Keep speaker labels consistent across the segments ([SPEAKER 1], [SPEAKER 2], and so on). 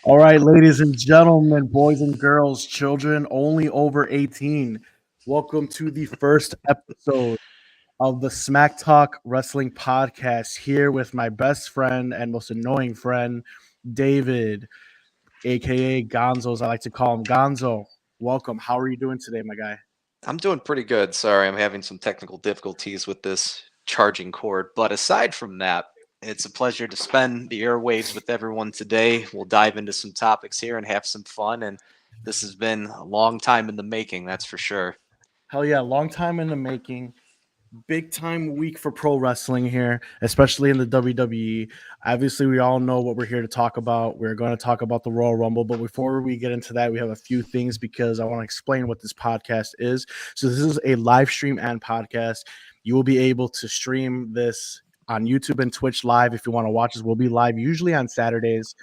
[SPEAKER 1] All right, ladies and gentlemen, boys and girls, children only over 18. Welcome to the first episode of the Smacktalk Wrestling Podcast here with my best friend and most annoying friend, David, aka Gonzo, as I like to call him. Gonzo, welcome. How are you doing today, my guy?
[SPEAKER 2] I'm doing pretty good. Sorry, I'm having some technical difficulties with this charging cord. But aside from that, it's a pleasure to spend the airwaves with everyone today. We'll dive into some topics here and have some fun. And this has been a long time in the making, that's for sure.
[SPEAKER 1] Hell yeah, long time in the making. Big time week for pro wrestling here, especially in the WWE. Obviously, we all know what we're here to talk about. We're going to talk about the Royal Rumble, but before we get into that, we have a few things because I want to explain what this podcast is. So, this is a live stream and podcast. You will be able to stream this on YouTube and Twitch live if you want to watch us. We'll be live usually on Saturdays.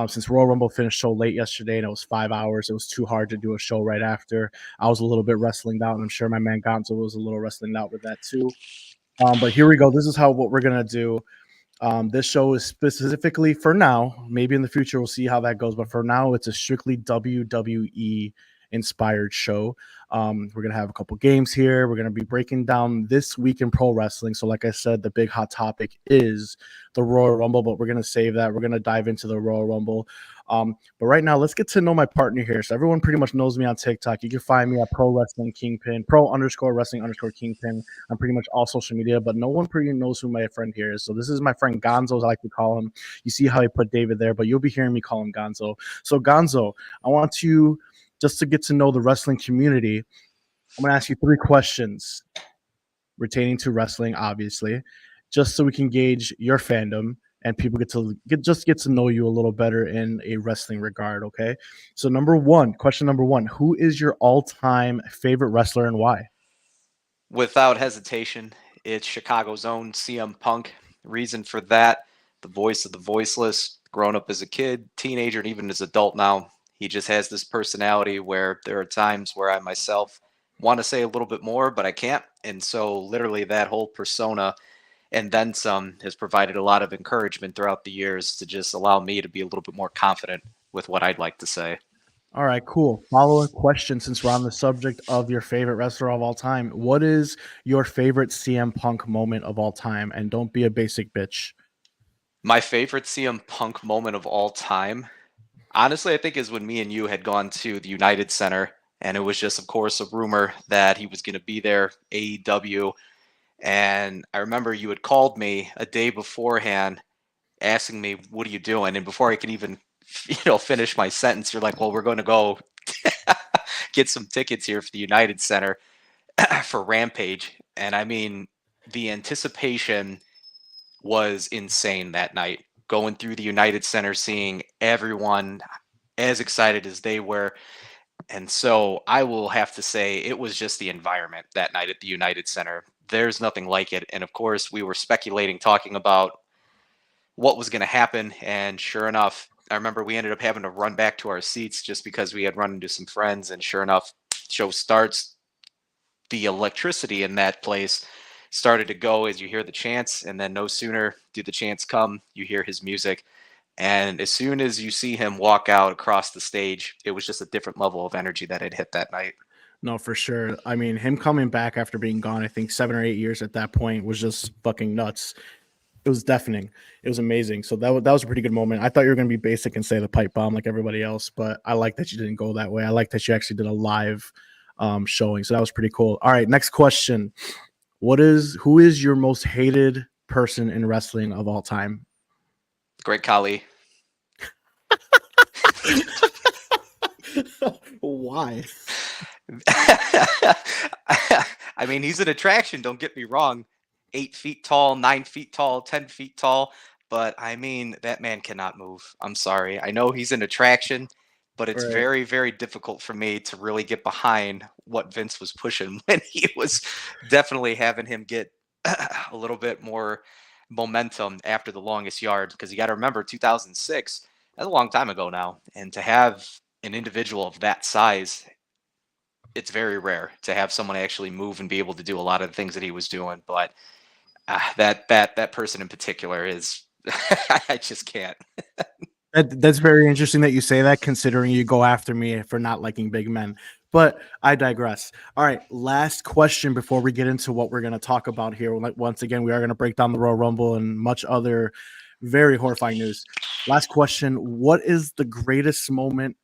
[SPEAKER 1] Since Royal Rumble finished so late yesterday and it was 5 hours, it was too hard to do a show right after. I was a little bit wrestling out, and I'm sure my man Gonzo was a little wrestling out with that too. But here we go. This is what we're gonna do. This show is specifically for now. Maybe in the future we'll see how that goes, but for now it's a strictly WWE inspired show. We're gonna have a couple games here. We're gonna be breaking down this week in pro wrestling. So, like I said, the big hot topic is the Royal Rumble, but we're gonna save that. We're gonna dive into the Royal Rumble. But right now, let's get to know my partner here. So everyone pretty much knows me on TikTok. You can find me at Pro Wrestling Kingpin, Pro_Wrestling_ Kingpin. I'm pretty much all social media, but no one pretty knows who my friend here is. So this is my friend Gonzo, as I like to call him. You see how I put David there, but you'll be hearing me call him Gonzo. So Gonzo, I want you just to get to know the wrestling community. I'm going to ask you 3 questions pertaining to wrestling, obviously, just so we can gauge your fandom and people get to know you a little better in a wrestling regard, okay? So question number 1, who is your all-time favorite wrestler and why?
[SPEAKER 2] Without hesitation, it's Chicago's own CM Punk. Reason for that, the voice of the voiceless, grown up as a kid, teenager, and even as an adult now. He just has this personality where there are times where I myself want to say a little bit more, but I can't. And so literally that whole persona and then some has provided a lot of encouragement throughout the years to just allow me to be a little bit more confident with what I'd like to say.
[SPEAKER 1] All right, cool. Follow-up question, since we're on the subject of your favorite wrestler of all time. What is your favorite CM Punk moment of all time? And don't be a basic bitch.
[SPEAKER 2] My favorite CM Punk moment of all time, honestly, I think is when me and you had gone to the United Center, and it was just, of course, a rumor that he was going to be there, AEW. And I remember you had called me a day beforehand asking me, "What are you doing?" And before I could even, finish my sentence, you're like, "Well, we're going to go get some tickets here for the United Center for Rampage." And I mean, the anticipation was insane that night. Going through the United Center, seeing everyone as excited as they were. And so I will have to say it was just the environment that night at the United Center. There's nothing like it. And of course, we were speculating, talking about what was going to happen. And sure enough, I remember we ended up having to run back to our seats just because we had run into some friends. And sure enough, show starts. The electricity in that place started to go as you hear the chants. And then no sooner do the chants come, you hear his music. And as soon as you see him walk out across the stage, it was just a different level of energy that had hit that night.
[SPEAKER 1] No, for sure. I mean, him coming back after being gone, I think 7 or 8 years at that point, was just fucking nuts. It was deafening. It was amazing. So that was a pretty good moment. I thought you were going to be basic and say the pipe bomb like everybody else, but I like that you didn't go that way. I like that you actually did a live showing. So that was pretty cool. All right, next question. Who is your most hated person in wrestling of all time?
[SPEAKER 2] Great Khali.
[SPEAKER 1] Why?
[SPEAKER 2] I mean, he's an attraction, don't get me wrong. 8 feet tall, 9 feet tall, 10 feet tall. But I mean, that man cannot move. I'm sorry. I know he's an attraction, but it's
[SPEAKER 1] Right.
[SPEAKER 2] very, very difficult for me to really get behind what Vince was pushing when he was definitely having him get a little bit more momentum after the longest yard. Because you got to remember, 2006, that's a long time ago now. And to have an individual of that size, it's very rare to have someone actually move and be able to do a lot of the things that he was doing. But that person in particular is, I just can't.
[SPEAKER 1] That's very interesting that you say that, considering you go after me for not liking big men. But I digress. All right, last question before we get into what we're going to talk about here. Once again, we are going to break down the Royal Rumble and much other very horrifying news. Last question: what is the greatest moment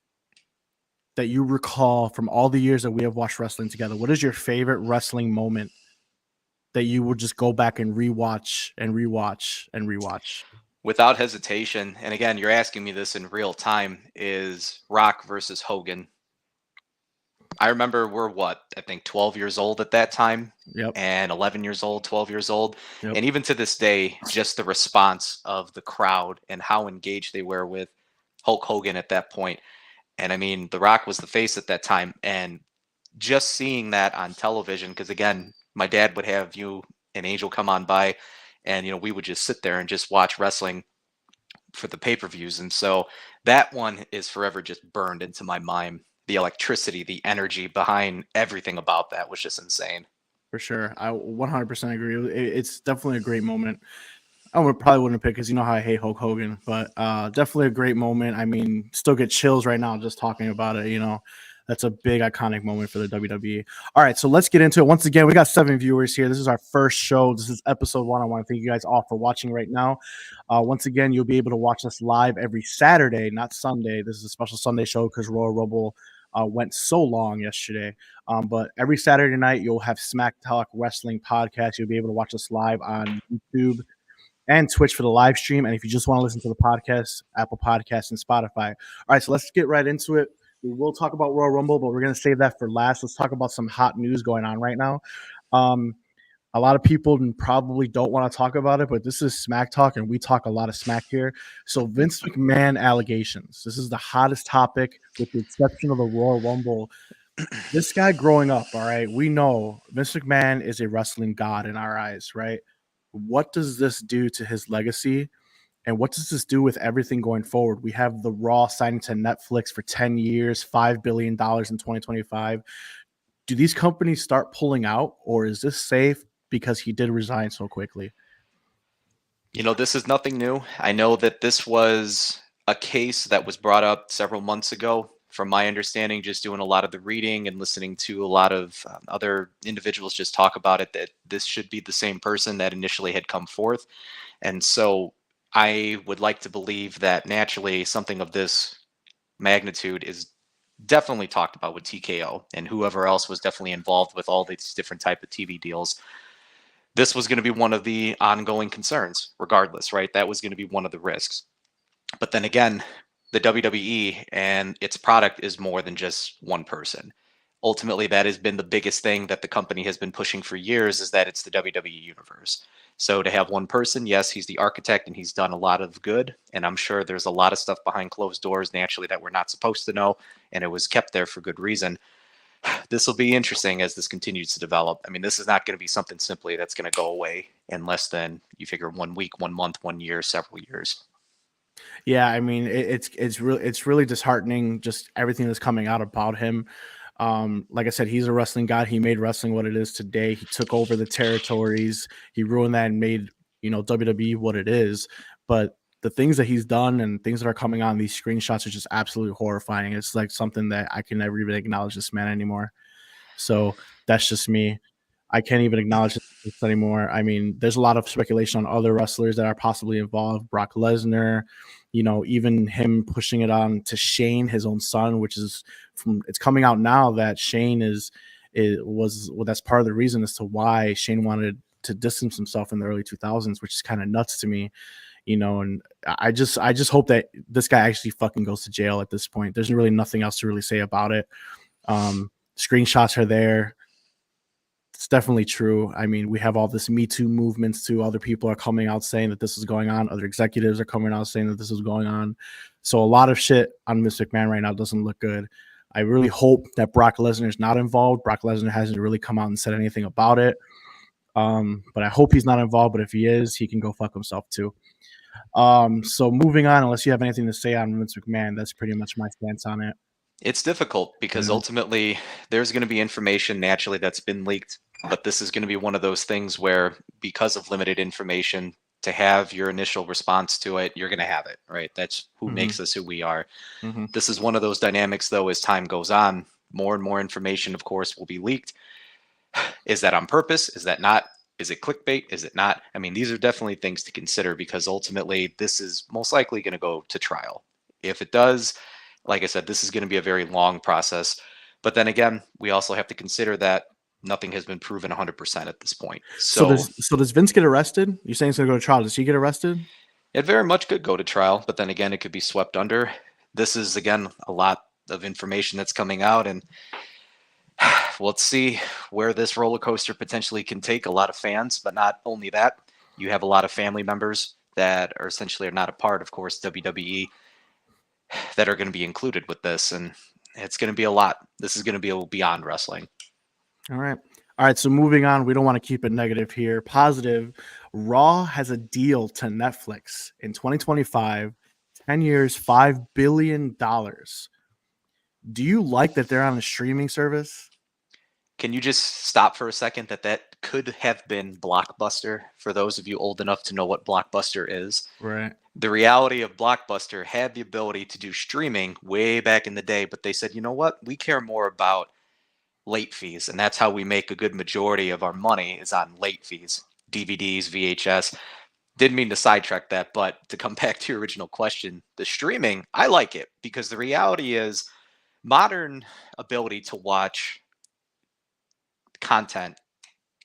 [SPEAKER 1] that you recall from all the years that we have watched wrestling together? What is your favorite wrestling moment that you would just go back and rewatch and rewatch and rewatch?
[SPEAKER 2] Without hesitation, and again, you're asking me this in real time, is Rock versus Hogan. I remember we're I think 12 years old at that time,
[SPEAKER 1] Yep.
[SPEAKER 2] and 11 years old, 12 years old.
[SPEAKER 1] Yep.
[SPEAKER 2] And even to this day, just the response of the crowd and how engaged they were with Hulk Hogan at that point. And I mean, The Rock was the face at that time. And just seeing that on television, because again, my dad would have you and Angel come on by, and we would just sit there and just watch wrestling for the pay-per-views. And so that one is forever just burned into my mind. The electricity, the energy behind everything about that was just insane.
[SPEAKER 1] For sure. I 100% agree. It's definitely a great moment. I probably wouldn't pick because you know how I hate Hulk Hogan, but definitely a great moment. I mean, still get chills right now just talking about it. That's a big iconic moment for the WWE. All right, so let's get into it. Once again, we got 7 viewers here. This is our first show. This is episode 1. I want to thank you guys all for watching right now. Once again, you'll be able to watch us live every Saturday, not Sunday. This is a special Sunday show because Royal Rumble went so long yesterday. But every Saturday night, you'll have Smacktalk Wrestling Podcast. You'll be able to watch us live on YouTube and Twitch for the live stream. And if you just want to listen to the podcast, Apple Podcasts and Spotify. All right, so let's get right into it. We will talk about Royal Rumble, but we're going to save that for last. Let's talk about some hot news going on right now. A lot of people probably don't want to talk about it, but this is Smack Talk, and we talk a lot of smack here. So Vince McMahon allegations. This is the hottest topic with the exception of the Royal Rumble. This guy growing up, all right, we know Vince McMahon is a wrestling god in our eyes, right? What does this do to his legacy? And what does this do with everything going forward? We have the Raw signing to Netflix for 10 years, $5 billion in 2025. Do these companies start pulling out, or is this safe because he did resign so quickly?
[SPEAKER 2] This is nothing new. I know that this was a case that was brought up several months ago. From my understanding, just doing a lot of the reading and listening to a lot of other individuals just talk about it, that this should be the same person that initially had come forth. And so I would like to believe that naturally something of this magnitude is definitely talked about with TKO and whoever else was definitely involved with all these different type of TV deals. This was going to be one of the ongoing concerns, regardless, right? That was going to be one of the risks. But then again, the WWE and its product is more than just one person. Ultimately, that has been the biggest thing that the company has been pushing for years, is that it's the WWE universe. So to have one person, yes, he's the architect and he's done a lot of good. And I'm sure there's a lot of stuff behind closed doors naturally that we're not supposed to know. And it was kept there for good reason. This will be interesting as this continues to develop. I mean, this is not going to be something simply that's going to go away in less than, you figure, 1 week, 1 month, 1 year, several years.
[SPEAKER 1] Yeah, I mean, it's really disheartening, just everything that's coming out about him. Like I said, he's a wrestling god. He made wrestling what it is today. He took over the territories. He ruined that and made WWE what it is. But the things that he's done and things that are coming on these screenshots are just absolutely horrifying. It's like something that I can never even acknowledge this man anymore. So that's just me. I can't even acknowledge this anymore. I mean, there's a lot of speculation on other wrestlers that are possibly involved. Brock Lesnar, even him pushing it on to Shane, his own son, which is it's coming out now that Shane that's part of the reason as to why Shane wanted to distance himself in the early 2000s, which is kind of nuts to me. And I just hope that this guy actually fucking goes to jail at this point. There's really nothing else to really say about it. Screenshots are there. It's definitely true. I mean, we have all this Me Too movements too. Other people are coming out saying that this is going on. Other executives are coming out saying that this is going on. So a lot of shit on Vince McMahon right now doesn't look good. I really hope that Brock Lesnar is not involved. Brock Lesnar hasn't really come out and said anything about it. But I hope he's not involved. But if he is, he can go fuck himself too. So moving on, unless you have anything to say on Vince McMahon, that's pretty much my stance on it.
[SPEAKER 2] It's difficult because ultimately there's going to be information naturally that's been leaked, but this is going to be one of those things where, because of limited information to have your initial response to it, you're going to have it, right? That's who
[SPEAKER 1] Mhm.
[SPEAKER 2] makes us who we are.
[SPEAKER 1] Mhm.
[SPEAKER 2] This is one of those dynamics, though, as time goes on, more and more information, of course, will be leaked. Is that on purpose? Is that not? Is it clickbait? Is it not? I mean, these are definitely things to consider because ultimately this is most likely going to go to trial. If it does, like I said, this is going to be a very long process. But then again, we also have to consider that nothing has been proven 100% at this point. So
[SPEAKER 1] So does Vince get arrested? You're saying he's gonna go to trial. Does he get arrested?
[SPEAKER 2] it very much could go to trial, but then again, it could be swept under. This is, again, a lot of information that's coming out, and let's see where this roller coaster potentially can take a lot of fans. But not only that, you have a lot of family members that are essentially are not a part, of course, WWE, that are going to be included with this, and it's going to be a lot. This is going to be beyond wrestling.
[SPEAKER 1] All right. All right. So moving on, we don't want to keep it negative here. Positive. Raw has a deal to Netflix in 2025, 10 years, $5 billion. Do you like that they're on a streaming service?
[SPEAKER 2] Can you just stop for a second? That could have been Blockbuster for those of you old enough to know what Blockbuster is.
[SPEAKER 1] Right.
[SPEAKER 2] The reality of Blockbuster had the ability to do streaming way back in the day, but they said, you know what? We care more about late fees, and that's how we make a good majority of our money is on late fees, DVDs, VHS. Didn't mean to sidetrack that, but to come back to your original question, the streaming, I like it because the reality is modern ability to watch content,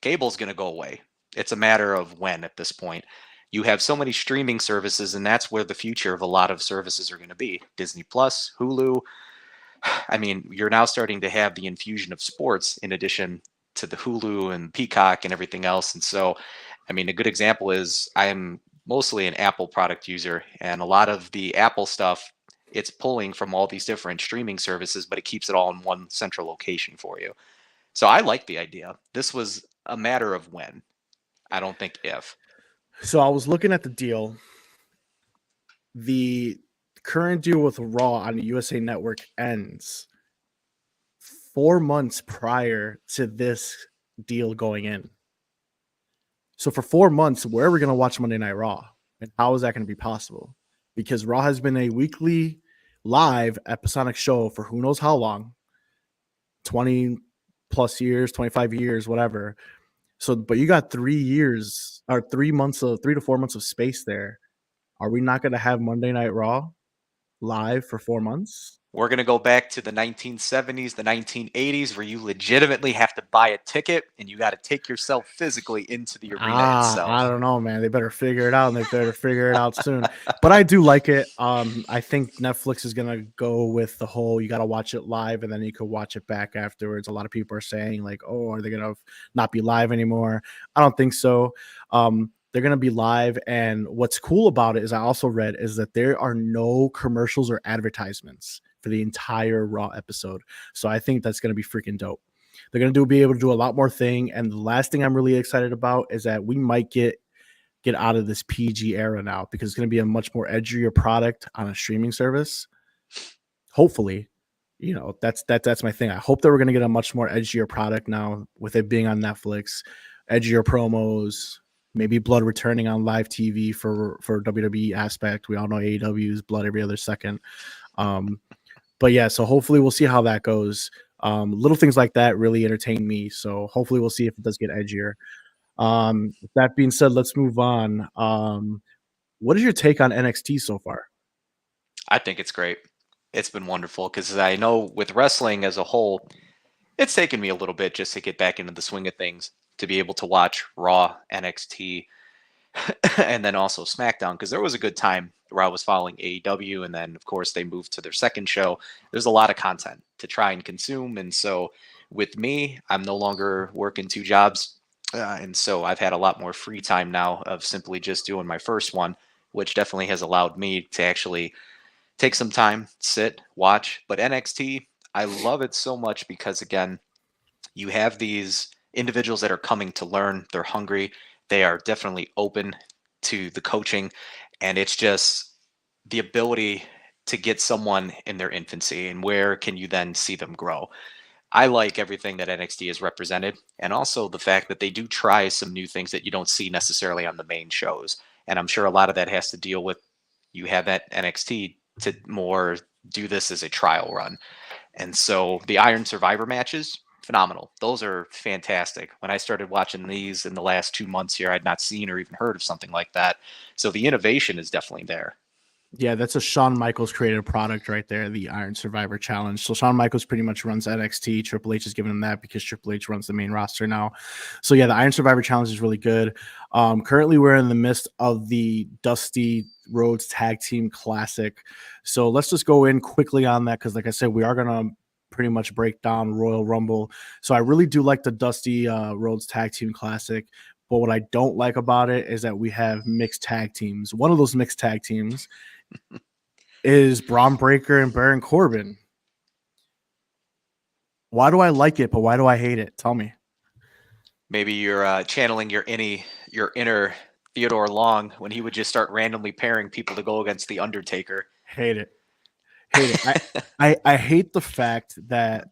[SPEAKER 2] cable's going to go away. It's a matter of when at this point. You have so many streaming services, and that's where the future of a lot of services are going to be. Disney Plus, Hulu. I mean, you're now starting to have the infusion of sports in addition to the Hulu and Peacock and everything else. And so, I mean, a good example is I am mostly an Apple product user, and a lot of the Apple stuff, it's pulling from all these different streaming services, but it keeps it all in one central location for you. So I like the idea. This was a matter of when. I don't think if.
[SPEAKER 1] So I was looking at the deal. The current deal with Raw on the USA Network ends 4 months prior to this deal going in. So for 4 months, where are we going to watch Monday Night Raw? And how is that going to be possible? Because Raw has been a weekly live episodic show for who knows how long, 20 plus years, 25 years, whatever. So, but you got 3 years or 3 months of 3 to 4 months of space there. Are we not going to have Monday Night Raw live for 4 months?
[SPEAKER 2] We're going to go back to the 1970s, the 1980s, where you legitimately have to buy a ticket and you got to take yourself physically into the arena itself.
[SPEAKER 1] I don't know, man. They better figure it out, and they better figure it out soon. But I do like it. I think Netflix is gonna go with the whole you got to watch it live, and then you could watch it back afterwards. A lot of people are saying like, "Oh, are they gonna not be live anymore?" I don't think so. They're gonna be live, and what's cool about it is I also read is that there are no commercials or advertisements for the entire Raw episode. So I think that's gonna be freaking dope. They're going to be able to do a lot more thing. And the last thing I'm really excited about is that we might get out of this PG era now because it's going to be a much more edgier product on a streaming service. Hopefully, that's my thing. I hope that we're going to get a much more edgier product now with it being on Netflix, edgier promos, maybe blood returning on live TV for WWE aspect. We all know AEW's blood every other second. But yeah, so hopefully we'll see how that goes. Little things like that really entertain me. So hopefully we'll see if it does get edgier. With that being said, let's move on. What is your take on NXT so far?
[SPEAKER 2] I think it's great. It's been wonderful because I know with wrestling as a whole, it's taken me a little bit just to get back into the swing of things, to be able to watch Raw, NXT, and then also SmackDown, because there was a good time where I was following AEW, and then of course they moved to their second show. There's a lot of content to try and consume, and so with me, I'm no longer working two jobs, and so I've had a lot more free time now of simply just doing my first one, which definitely has allowed me to actually take some time, sit, watch. But NXT, I love it so much because again, you have these individuals that are coming to learn. They're hungry. They are definitely open to the coaching. And it's just the ability to get someone in their infancy and where can you then see them grow. I like everything that NXT has represented, and also the fact that they do try some new things that you don't see necessarily on the main shows. And I'm sure a lot of that has to deal with you have that NXT to more do this as a trial run. And so the Iron Survivor matches, phenomenal. Those are fantastic. When I started watching these in the last 2 months here, I'd not seen or even heard of something like that. So the innovation is definitely there.
[SPEAKER 1] Yeah, that's a Shawn Michaels created product right there, the Iron Survivor Challenge. So Shawn Michaels pretty much runs NXT. Triple H is giving him that because Triple H runs the main roster now. So yeah, the Iron Survivor Challenge is really good. Currently, we're in the midst of the Dusty Rhodes Tag Team Classic. So let's just go in quickly on that because, like I said, we are gonna pretty much break down Royal Rumble. So I really do like the Dusty Rhodes Tag Team Classic. But what I don't like about it is that we have mixed tag teams. One of those mixed tag teams is Braun Breaker and Baron Corbin. Why do I like it, but why do I hate it? Tell me.
[SPEAKER 2] Maybe you're channeling your inner Theodore Long when he would just start randomly pairing people to go against the Undertaker.
[SPEAKER 1] Hate it. Hate it. I hate the fact that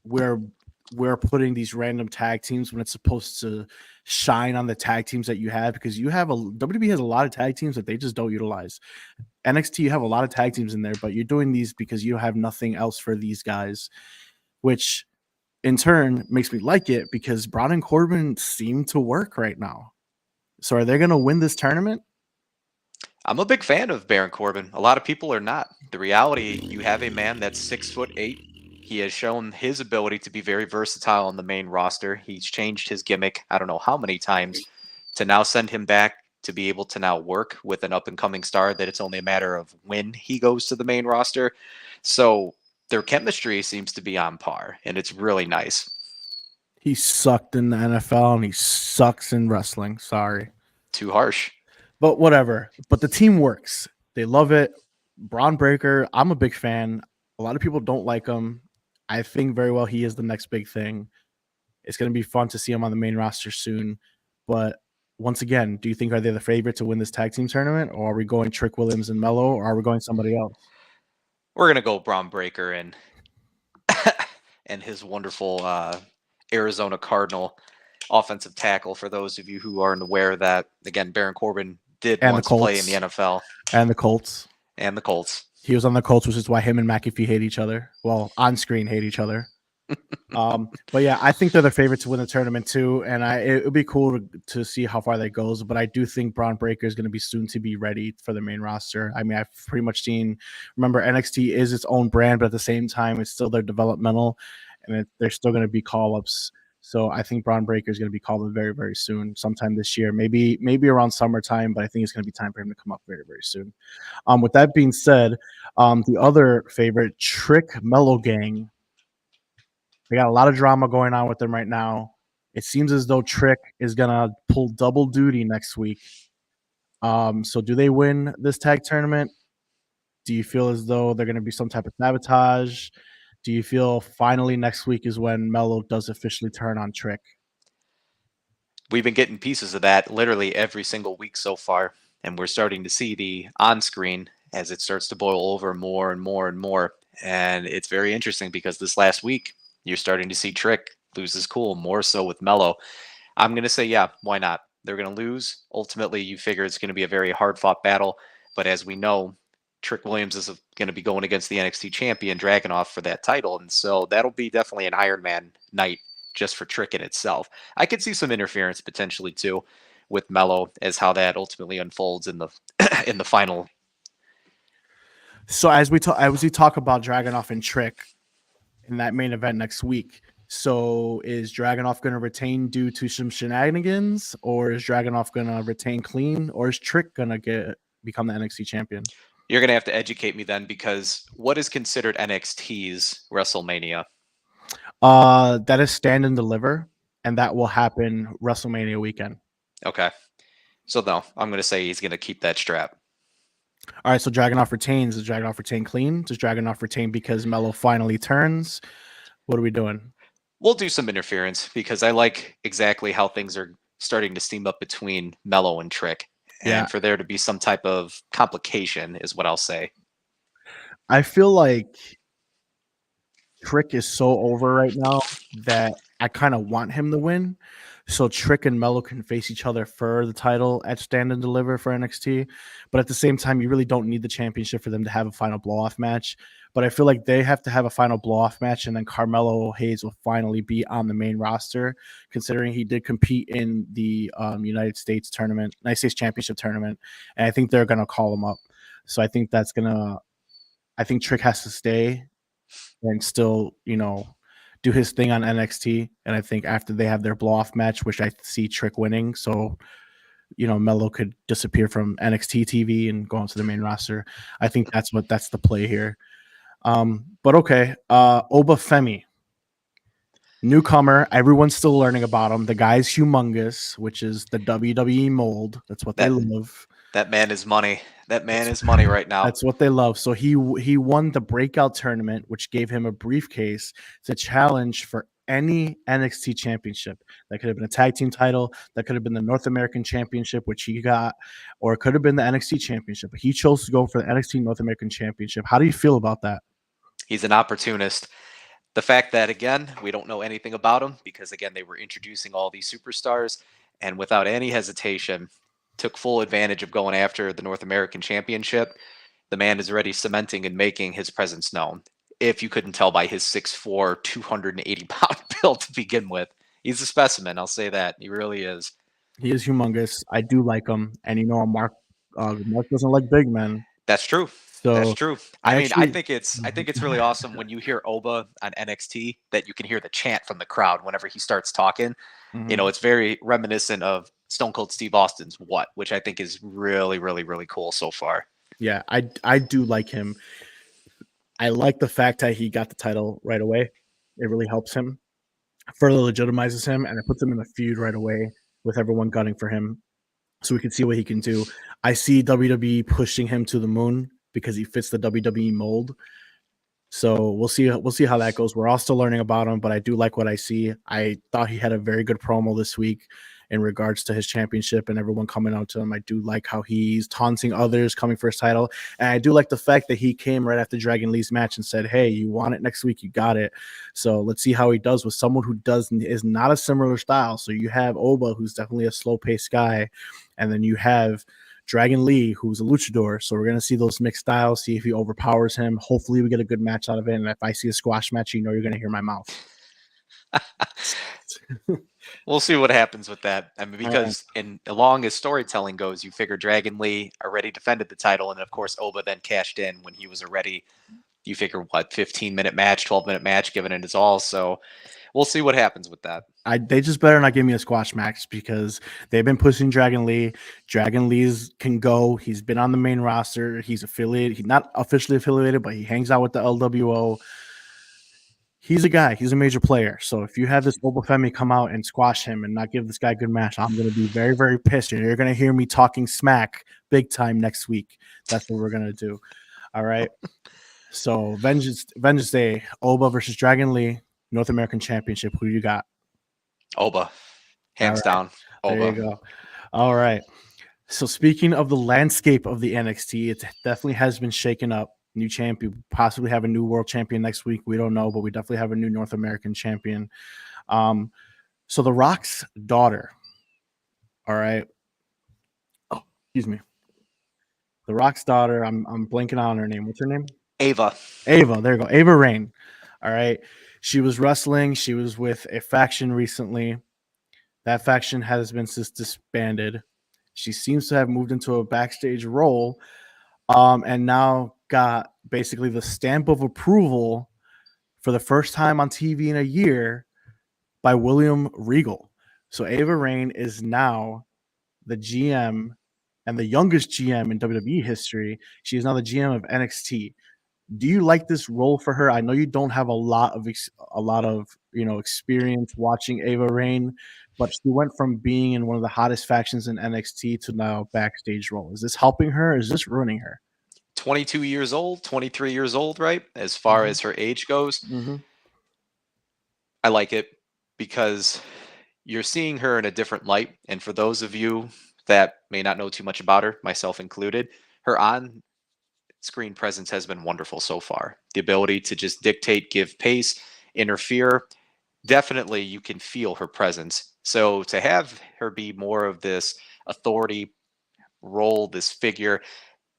[SPEAKER 1] we're putting these random tag teams when it's supposed to shine on the tag teams that you have, because you have WWE has a lot of tag teams that they just don't utilize. NXT, you have a lot of tag teams in there, but you're doing these because you have nothing else for these guys, which in turn makes me like it because Braun and Corbin seem to work right now. So are they going to win this tournament?
[SPEAKER 2] I'm a big fan of Baron Corbin. A lot of people are not. The reality, you have a man that's 6'8". He has shown his ability to be very versatile on the main roster. He's changed his gimmick, I don't know how many times, to now send him back to be able to now work with an up-and-coming star that it's only a matter of when he goes to the main roster. So their chemistry seems to be on par, and it's really nice.
[SPEAKER 1] He sucked in the NFL and he sucks in wrestling. Sorry.
[SPEAKER 2] Too harsh.
[SPEAKER 1] But whatever. But the team works. They love it. Braun Breaker, I'm a big fan. A lot of people don't like him. I think very well he is the next big thing. It's going to be fun to see him on the main roster soon. But once again, do you think are they the favorite to win this tag team tournament, or are we going Trick Williams and Mello, or are we going somebody else?
[SPEAKER 2] We're gonna go Braun Breaker and and his wonderful Arizona Cardinal offensive tackle. For those of you who aren't aware, that again, Baron Corbin did
[SPEAKER 1] And
[SPEAKER 2] once play in the NFL
[SPEAKER 1] and the Colts.
[SPEAKER 2] and the Colts.
[SPEAKER 1] He was on the Colts, which is why him and McAfee hate each other. Well, on screen hate each other. But yeah, I think they're the favorite to win the tournament too, and it would be cool to see how far that goes. But I do think Braun Breaker is going to be soon to be ready for the main roster. I mean, I've pretty much seen. Remember, NXT is its own brand, but at the same time, it's still their developmental, and they're still going to be call ups. So I think Braun Breaker is going to be called up very, very soon, sometime this year, maybe around summertime. But I think it's going to be time for him to come up very, very soon. With that being said, the other favorite, Trick Mello Gang. They got a lot of drama going on with them right now. It seems as though Trick is gonna pull double duty next week. So do they win this tag tournament? Do you feel as though they're gonna be some type of sabotage? Do you feel finally next week is when Mello does officially turn on Trick?
[SPEAKER 2] We've been getting pieces of that literally every single week so far, and we're starting to see the on-screen as it starts to boil over more and more and more. And it's very interesting because this last week, you're starting to see Trick lose his cool more so with Mello. I'm going to say, yeah, why not? They're going to lose. Ultimately, you figure it's going to be a very hard-fought battle. But as we know, Trick Williams is going to be going against the NXT champion, Dragunov, for that title. And so that'll be definitely an Iron Man night just for Trick in itself. I could see some interference potentially too with Mello as how that ultimately unfolds in the in the final.
[SPEAKER 1] So as we talk about Dragunov and Trick in that main event next week, so is Dragunov going to retain due to some shenanigans, or is Dragunov going to retain clean, or is Trick going to become the NXT champion?
[SPEAKER 2] You're going to have to educate me then, because what is considered NXT's WrestleMania?
[SPEAKER 1] That is Stand and Deliver, and that will happen WrestleMania weekend.
[SPEAKER 2] Okay. So no, I'm going to say he's going to keep that strap.
[SPEAKER 1] All right, so Dragunov retains. Does Dragunov retain clean? Does Dragunov retain because Mello finally turns? What are we doing?
[SPEAKER 2] We'll do some interference because I like exactly how things are starting to steam up between Mello and Trick. And for there to be some type of complication is what I'll say.
[SPEAKER 1] I feel like Trick is so over right now that I kind of want him to win. so Trick and Mello can face each other for the title at Stand and Deliver for NXT. But at the same time, you really don't need the championship for them to have a final blow off match. But I feel like they have to have a final blow off match, and then Carmelo Hayes will finally be on the main roster, considering he did compete in the United States Championship tournament, and I think they're gonna call him up. So I think I think Trick has to stay and still, do his thing on NXT. And I think after they have their blow off match, which I see Trick winning, so Mello could disappear from NXT TV and go onto the main roster. I think that's the play here. But okay, Oba Femi, newcomer. Everyone's still learning about him. The guy's humongous, which is the WWE mold. That's what they love.
[SPEAKER 2] That man is money. That man is money right now.
[SPEAKER 1] That's what they love. So he won the breakout tournament, which gave him a briefcase to challenge for any NXT championship. That could have been a tag team title. That could have been the North American Championship, which he got, or it could have been the NXT Championship. But he chose to go for the NXT North American Championship. How do you feel about that?
[SPEAKER 2] He's an opportunist. The fact that, again, we don't know anything about him because, again, they were introducing all these superstars and without any hesitation took full advantage of going after the North American Championship. The man is already cementing and making his presence known. If you couldn't tell by his 6'4", 280-pound build to begin with. He's a specimen, I'll say that. He really is.
[SPEAKER 1] He is humongous. I do like him. And Mark doesn't like big men.
[SPEAKER 2] That's true.
[SPEAKER 1] So
[SPEAKER 2] that's true. I think it's really awesome when you hear Oba on NXT that you can hear the chant from the crowd whenever he starts talking. Mm-hmm. It's very reminiscent of Stone Cold Steve Austin's "What," which I think is really, really, really cool so far.
[SPEAKER 1] Yeah, I do like him. I like the fact that he got the title right away. It really helps him, further legitimizes him, and it puts him in a feud right away with everyone gunning for him, so we can see what he can do. I see WWE pushing him to the moon because he fits the WWE mold. So we'll see how that goes. We're all still learning about him, but I do like what I see. I thought he had a very good promo this week in regards to his championship and everyone coming out to him. I do like how he's taunting others coming for his title. And I do like the fact that he came right after Dragon Lee's match and said, hey, you want it next week, you got it. So let's see how he does with someone who is not a similar style. So you have Oba, who's definitely a slow-paced guy, and then you have Dragon Lee, who's a luchador. So we're going to see those mixed styles, see if he overpowers him. Hopefully we get a good match out of it. And if I see a squash match, you're going to hear my mouth.
[SPEAKER 2] We'll see what happens with that. I mean, because along as storytelling goes, you figure Dragon Lee already defended the title, and of course Oba then cashed in when he was already, you figure, 15-minute match, 12-minute match, giving it his all. So we'll see what happens with that.
[SPEAKER 1] They just better not give me a squash match because they've been pushing Dragon Lee. Dragon Lee's can go. He's been on the main roster. He's affiliated. He's not officially affiliated, but he hangs out with the LWO. He's a guy. He's a major player. So if you have this Oba Femi come out and squash him and not give this guy a good match, I'm going to be very, very pissed. And you're going to hear me talking smack big time next week. That's what we're going to do. All right. So Vengeance Day, Oba versus Dragon Lee, North American Championship. Who you got?
[SPEAKER 2] Oba. Hands down. Oba.
[SPEAKER 1] There you go. All right. So speaking of the landscape of the NXT, it definitely has been shaken up. New champion, possibly have a new world champion next week. We don't know, but we definitely have a new North American champion. So The Rock's daughter. All right. Oh, excuse me. The Rock's daughter. I'm blanking on her name. What's her name?
[SPEAKER 2] Ava.
[SPEAKER 1] There you go. Ava Raine. All right. She was wrestling. She was with a faction recently. That faction has been disbanded. She seems to have moved into a backstage role. And now got basically the stamp of approval for the first time on TV in a year by William Regal. So Ava Raine is now the GM and the youngest GM in WWE history. She is now the GM of NXT. Do you like this role for her? I know you don't have a lot of experience watching Ava Raine, but she went from being in one of the hottest factions in NXT to now backstage role. Is this helping her? Or is this ruining her?
[SPEAKER 2] 22 years old, 23 years old, right? As far as her age goes. I like it because you're seeing her in a different light. And for those of you that may not know too much about her, myself included, her on-screen presence has been wonderful so far. The ability to just dictate, give pace, interfere. definitely you can feel her presence. So to have her be more of this authority role, this figure,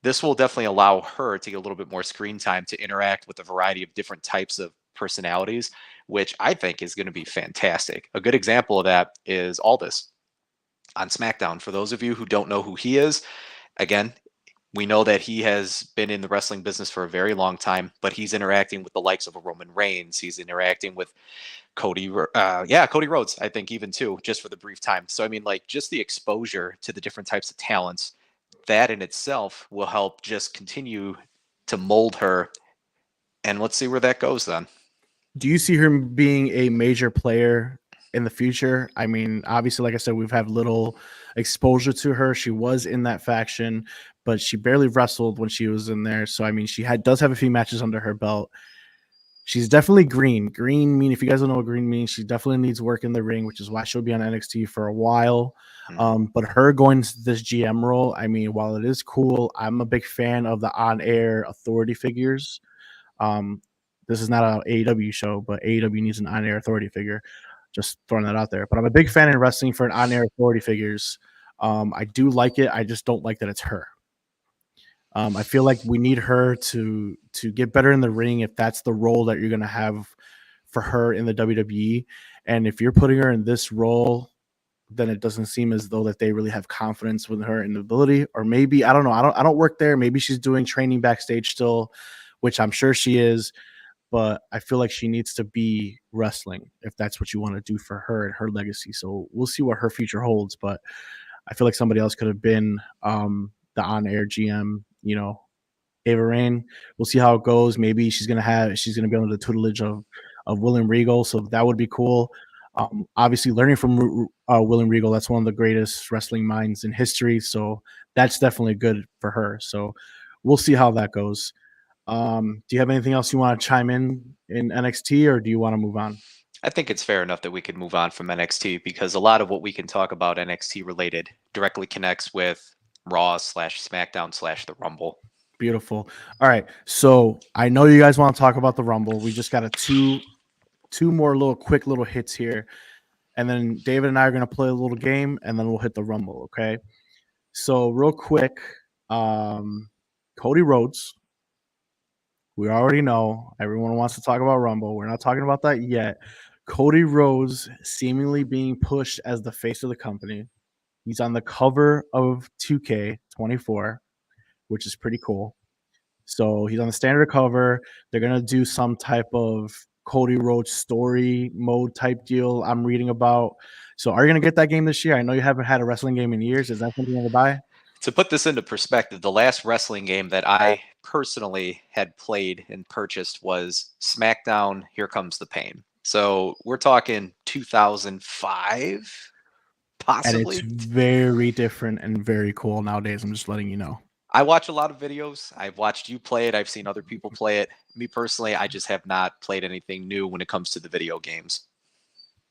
[SPEAKER 2] this will definitely allow her to get a little bit more screen time to interact with a variety of different types of personalities, which I think is going to be fantastic. A good example of that is Aldis on SmackDown. For those of you who don't know who he is, again, we know that he has been in the wrestling business for a very long time, but he's interacting with the likes of a Roman Reigns. He's interacting with Cody Rhodes, I think even too, just for the brief time. So I mean, like just the exposure to the different types of talents, that in itself will help just continue to mold her. And let's see where that goes then.
[SPEAKER 1] Do you see her being a major player in the future? I mean, obviously, like I said, we've had little exposure to her. She was in that faction, but she barely wrestled when she was in there. So I mean, does have a few matches under her belt. She's definitely green. Green mean, if you guys don't know what green means, she definitely needs work in the ring, which is why she'll be on NXT for a while. But her going to this GM role, I mean, while it is cool, I'm a big fan of the on-air authority figures. Um, this is not an AEW show, but AEW needs an on-air authority figure. Just throwing that out there. But I'm a big fan in wrestling for an on-air authority figures. I do like it. I just don't like that it's her. I feel like we need her to get better in the ring if that's the role that you're going to have for her in the WWE. And if you're putting her in this role, then it doesn't seem as though that they really have confidence with her in the ability. Or maybe I don't know. I don't work there. Maybe she's doing training backstage still, which I'm sure she is. But I feel like she needs to be wrestling if that's what you want to do for her and her legacy. So we'll see what her future holds. But I feel like somebody else could have been the on-air GM, Ava Rain. We'll see how it goes. Maybe she's gonna be under the tutelage of William Regal, so that would be cool. Obviously, learning from William Regal, that's one of the greatest wrestling minds in history. So that's definitely good for her. So we'll see how that goes. Do you have anything else you want to chime in NXT, or do you want to move on?
[SPEAKER 2] I think it's fair enough that we could move on from NXT because a lot of what we can talk about NXT related directly connects with Raw/SmackDown/ the Rumble.
[SPEAKER 1] Beautiful. All right. So I know you guys want to talk about the Rumble. We just got two more quick little hits here. And then David and I are going to play a little game and then we'll hit the Rumble. Okay. So real quick, Cody Rhodes. We already know everyone wants to talk about Rumble. We're not talking about that yet. Cody Rhodes seemingly being pushed as the face of the company. He's on the cover of 2K24, which is pretty cool. So he's on the standard cover. They're going to do some type of Cody Rhodes story mode type deal I'm reading about. So are you going to get that game this year? I know you haven't had a wrestling game in years. Is that something you're going to buy?
[SPEAKER 2] To put this into perspective, the last wrestling game that I personally had played and purchased was SmackDown Here Comes the Pain. So we're talking 2005,
[SPEAKER 1] And it's
[SPEAKER 2] possibly.
[SPEAKER 1] very different and very cool nowadays. I'm just letting you know.
[SPEAKER 2] I watch a lot of videos. I've watched you play it. I've seen other people play it. Me personally, I just have not played anything new when it comes to the video games.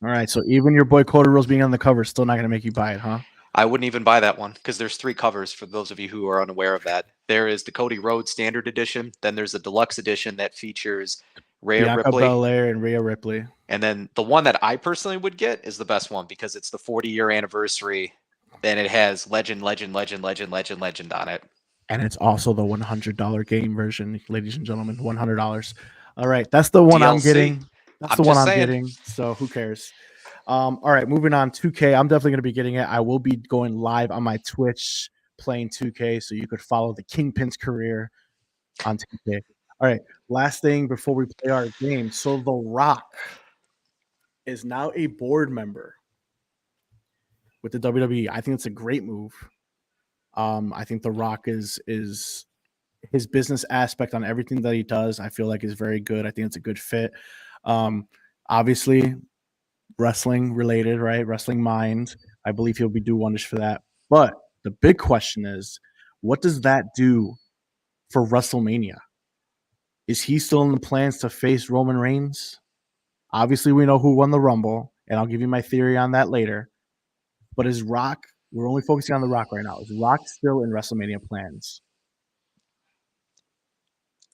[SPEAKER 1] All right. So even your boy Cody Rhodes being on the cover is still not going to make you buy it, huh?
[SPEAKER 2] I wouldn't even buy that one because there's 3 covers for those of you who are unaware of that. There is the Cody Rhodes Standard Edition. Then there's a deluxe edition that features Rhea
[SPEAKER 1] Bianca
[SPEAKER 2] Ripley.
[SPEAKER 1] Belair and Rhea Ripley.
[SPEAKER 2] And then the one that I personally would get is the best one because it's the 40-year anniversary. Then it has legend on it.
[SPEAKER 1] And it's also the $100 game version, ladies and gentlemen. $100. All right. That's the one I'm
[SPEAKER 2] DLC.
[SPEAKER 1] getting. That's
[SPEAKER 2] I'm
[SPEAKER 1] the one
[SPEAKER 2] just
[SPEAKER 1] I'm
[SPEAKER 2] saying.
[SPEAKER 1] getting. So who cares? All right. Moving on. 2K. I'm definitely going to be getting it. I will be going live on my Twitch playing 2K so you could follow the Kingpin's career on 2K. All right. Last thing before we play our game. So The Rock is now a board member with the WWE. I think it's a great move. I think The Rock is his business aspect on everything that he does, I feel like is very good. I think it's a good fit. Obviously, wrestling related, right? Wrestling mind. I believe he'll be do wonders for that. But the big question is, what does that do for WrestleMania? Is he still in the plans to face Roman Reigns? Obviously, we know who won the Rumble, and I'll give you my theory on that later. But is Rock, we're only focusing on The Rock right now, is Rock still in WrestleMania plans?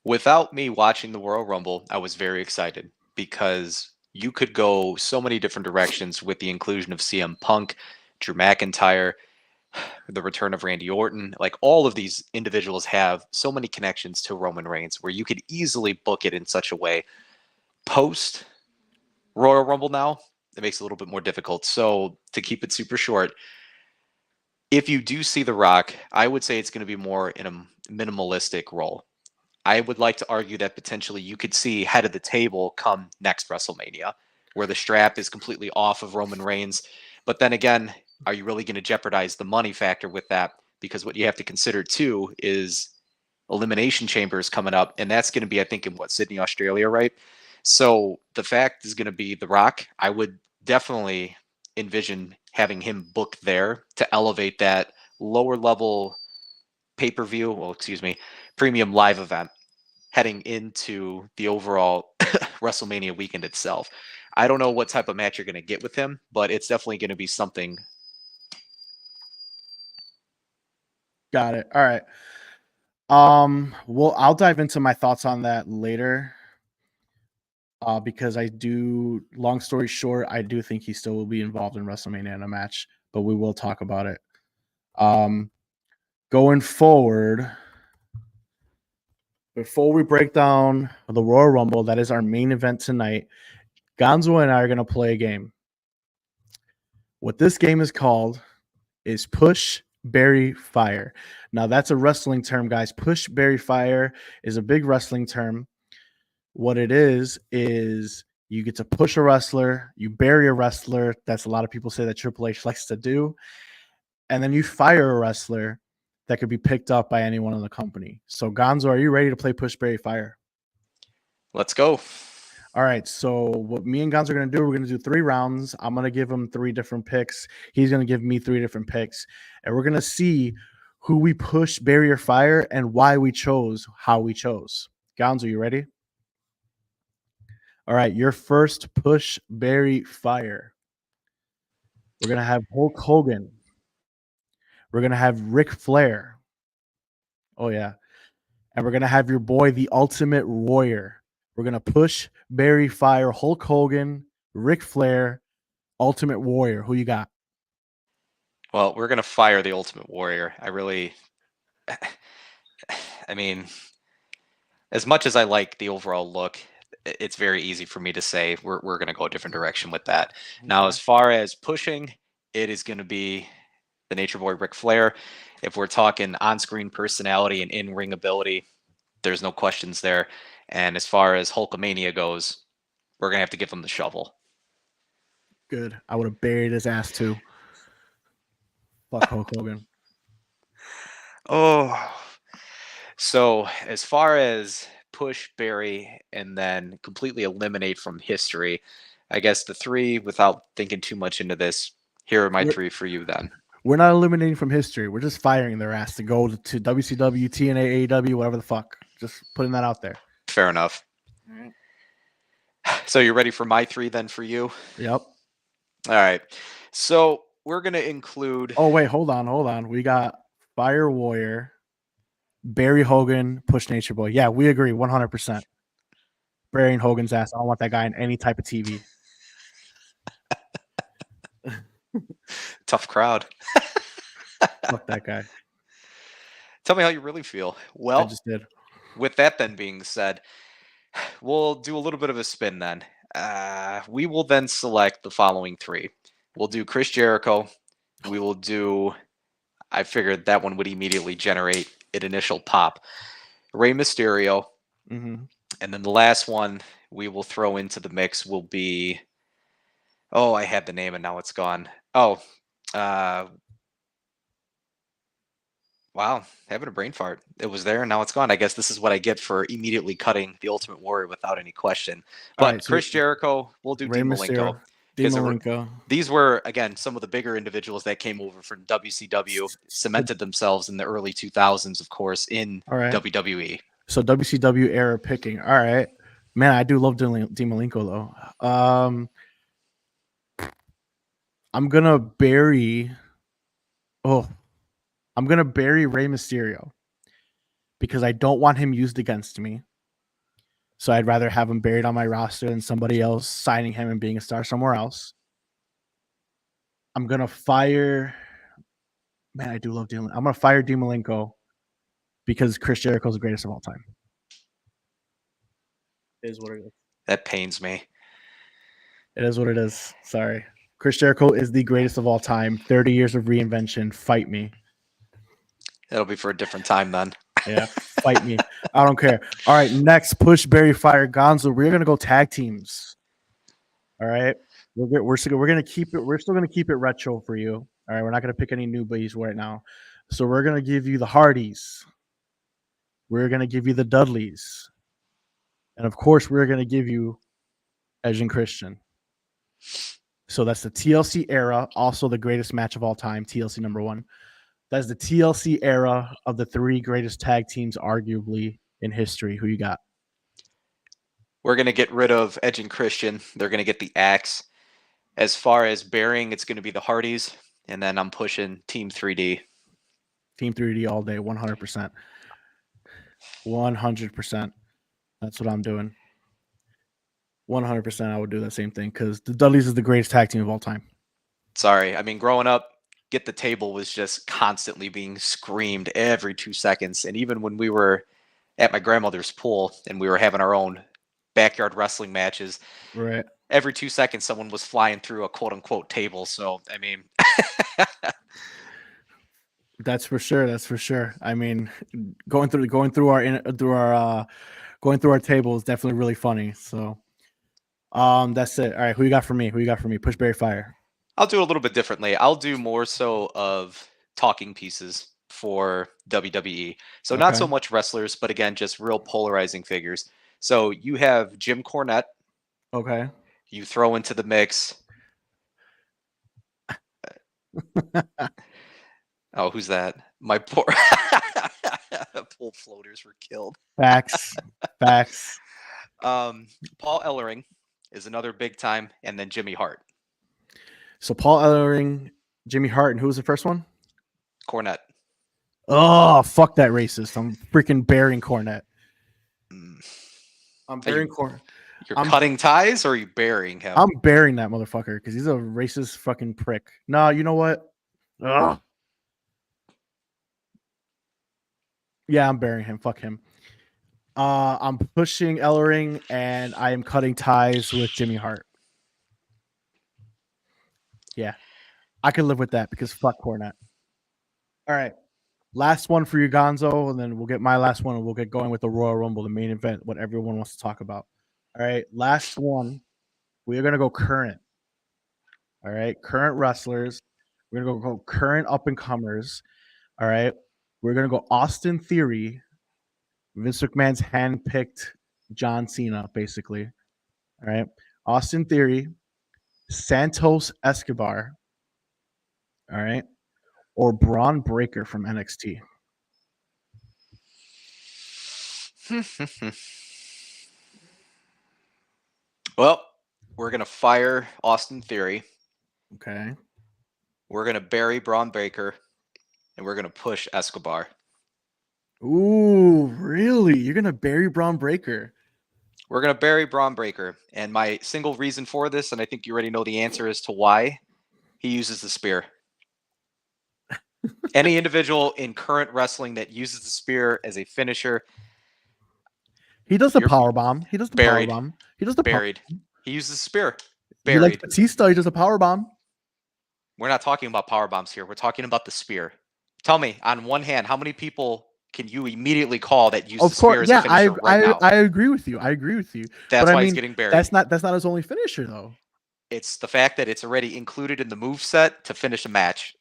[SPEAKER 2] Without me watching the Royal Rumble, I was very excited because you could go so many different directions with the inclusion of CM Punk, Drew McIntyre, the return of Randy Orton. Like all of these individuals have so many connections to Roman Reigns where you could easily book it in such a way. Post Royal Rumble now, it makes it a little bit more difficult. So to keep it super short, if you do see The Rock, I would say it's going to be more in a minimalistic role. I would like to argue that potentially you could see head of the table come next WrestleMania, where the strap is completely off of Roman Reigns. But then again, are you really going to jeopardize the money factor with that? Because what you have to consider too is Elimination Chamber is coming up, and that's going to be, I think, in what, Sydney, Australia, right? So the fact is going to be The Rock. I would definitely envision having him book there to elevate that lower level pay-per-view, well, excuse me, premium live event heading into the overall WrestleMania weekend itself. I don't know what type of match you're going to get with him, but it's definitely going to be something.
[SPEAKER 1] Got it. All right. Well, I'll dive into my thoughts on that later. Because I do, long story short, I do think he still will be involved in WrestleMania in a match, but we will talk about it. Going forward, before we break down the Royal Rumble, that is our main event tonight, Gonzo and I are going to play a game. What this game is called is Push, Bury, Fire. Now, that's a wrestling term, guys. Push, Bury, Fire is a big wrestling term. What it is you get to push a wrestler, you bury a wrestler. That's a lot of people say that Triple H likes to do. And then you fire a wrestler that could be picked up by anyone in the company. So, Gonzo, are you ready to play Push, Bury, Fire?
[SPEAKER 2] Let's go.
[SPEAKER 1] All right. So, what me and Gonzo are going to do, we're going to do 3 rounds. I'm going to give him 3 different picks. He's going to give me 3 different picks. And we're going to see who we push, bury, or fire and why we chose how we chose. Gonzo, you ready? All right, your first push, bury, fire. We're going to have Hulk Hogan. We're going to have Ric Flair. Oh, yeah. And we're going to have your boy, the Ultimate Warrior. We're going to push, bury, fire Hulk Hogan, Ric Flair, Ultimate Warrior. Who you got?
[SPEAKER 2] Well, we're going to fire the Ultimate Warrior. I mean, as much as I like the overall look, it's very easy for me to say we're going to go a different direction with that. Okay. Now, as far as pushing, it is going to be the Nature Boy Ric Flair. If we're talking on-screen personality and in-ring ability, there's no questions there. And as far as Hulkamania goes, we're going to have to give him the shovel.
[SPEAKER 1] Good. I would have buried his ass too. Fuck Hulk Hogan.
[SPEAKER 2] Oh. So as far as push, bury, and then completely eliminate from history, I guess the 3, without thinking too much into this, here are my 3 for you then.
[SPEAKER 1] We're not eliminating from history. We're just firing their ass to go to WCW, TNA, AEW, whatever the fuck. Just putting that out there.
[SPEAKER 2] Fair enough. All right. So you're ready for my 3 then for you?
[SPEAKER 1] Yep.
[SPEAKER 2] All right. So we're going to include...
[SPEAKER 1] Oh, wait. Hold on. We got Fire Warrior, Barry Hogan, Push Nature Boy. Yeah, we agree 100%. Burying Hogan's ass. I don't want that guy in any type of TV.
[SPEAKER 2] Tough crowd.
[SPEAKER 1] Fuck that guy.
[SPEAKER 2] Tell me how you really feel. Well,
[SPEAKER 1] I just did.
[SPEAKER 2] With that then being said, we'll do a little bit of a spin then. We will then select the following 3. We'll do Chris Jericho. We will do... I figured that one would immediately generate an initial pop. Rey Mysterio.
[SPEAKER 1] Mm-hmm.
[SPEAKER 2] And then the last one we will throw into the mix will be... Oh, I had the name and now it's gone. Oh, wow, having a brain fart. It was there and now it's gone. I guess this is what I get for immediately cutting the Ultimate Warrior without any question. But right, so Chris Jericho, we'll do Dean Malenko. These were, again, some of the bigger individuals that came over from WCW, cemented themselves in the early 2000s, of course, in WWE.
[SPEAKER 1] So WCW era picking. All right. Man, I do love Dean Malenko, though. I'm going to bury... I'm going to bury Rey Mysterio because I don't want him used against me. So I'd rather have him buried on my roster than somebody else signing him and being a star somewhere else. I'm gonna fire. Man, I do love Dean. I'm gonna fire Dean Malenko because Chris Jericho is the greatest of all time. It is what it is.
[SPEAKER 2] That pains me.
[SPEAKER 1] It is what it is. Sorry. Chris Jericho is the greatest of all time. 30 years of reinvention. Fight me.
[SPEAKER 2] That'll be for a different time then.
[SPEAKER 1] Yeah, fight me. I don't care. All right, next, Push, Barry, Fire, Gonzo. We're gonna go tag teams. All right, we're gonna keep it. We're still gonna keep it retro for you. All right, we're not gonna pick any newbies right now. So we're gonna give you the Hardys. We're gonna give you the Dudleys, and of course, we're gonna give you Edge and Christian. So that's the TLC era, also the greatest match of all time. TLC #1. That's the TLC era of the 3 greatest tag teams, arguably in history. Who you got?
[SPEAKER 2] We're going to get rid of Edge and Christian. They're going to get the Axe. As far as burying, it's going to be the Hardys. And then I'm pushing Team 3D.
[SPEAKER 1] Team 3D all day, 100%. 100%. That's what I'm doing. 100% I would do that same thing because the Dudleys is the greatest tag team of all time.
[SPEAKER 2] Sorry. I mean, growing up, Get the Table was just constantly being screamed every 2 seconds. And even when we were at my grandmother's pool and we were having our own backyard wrestling matches,
[SPEAKER 1] right?
[SPEAKER 2] Every 2 seconds, someone was flying through a quote unquote table. So, I mean,
[SPEAKER 1] that's for sure. That's for sure. I mean, going through our table is definitely really funny. So, that's it. All right, who you got for me? Push, Barry, Fire.
[SPEAKER 2] I'll do it a little bit differently. I'll do more so of talking pieces for WWE. So not so much wrestlers, but again, just real polarizing figures. So you have Jim Cornette.
[SPEAKER 1] Okay.
[SPEAKER 2] You throw into the mix. Oh, who's that? My poor pool floaters were killed.
[SPEAKER 1] Facts.
[SPEAKER 2] Paul Ellering is another big time, and then Jimmy Hart.
[SPEAKER 1] So Paul Ellering, Jimmy Hart, and who was the first one?
[SPEAKER 2] Cornette.
[SPEAKER 1] Oh, fuck that racist. I'm freaking burying Cornette. I'm burying Cornette.
[SPEAKER 2] You're cutting ties or are you burying him?
[SPEAKER 1] I'm burying that motherfucker because he's a racist fucking prick. No, you know what? Ugh. Yeah, I'm burying him. Fuck him. I'm pushing Ellering and I am cutting ties with Jimmy Hart. Yeah, I can live with that because fuck Cornette. All right. Last one for you, Gonzo, and then we'll get my last one and we'll get going with the Royal Rumble, the main event, what everyone wants to talk about. All right. Last one. We are going to go current. All right. Current wrestlers. We're going to go current up and comers. All right. We're going to go Austin Theory, Vince McMahon's handpicked John Cena, basically. All right. Austin Theory, Santos Escobar. All right. Or Braun Breaker from NXT.
[SPEAKER 2] Well, we're going to fire Austin Theory.
[SPEAKER 1] Okay.
[SPEAKER 2] We're going to bury Braun Breaker. And we're going to push Escobar.
[SPEAKER 1] Ooh, really? You're going to bury Braun Breaker?
[SPEAKER 2] We're going to bury Braun Breaker. And my single reason for this, and I think you already know the answer as to why, he uses the spear. Any individual in current wrestling that uses the spear as a finisher.
[SPEAKER 1] He does the power bomb. He does the power bomb. He does the
[SPEAKER 2] buried. He uses the spear.
[SPEAKER 1] Buried. Like Batista, he does a power bomb.
[SPEAKER 2] We're not talking about power bombs here. We're talking about the spear. Tell me, on one hand, how many people can you immediately call that use the spear as a finisher right now?
[SPEAKER 1] I agree with you.
[SPEAKER 2] That's why he's getting buried.
[SPEAKER 1] That's not his only finisher, though.
[SPEAKER 2] It's the fact that it's already included in the moveset to finish a match.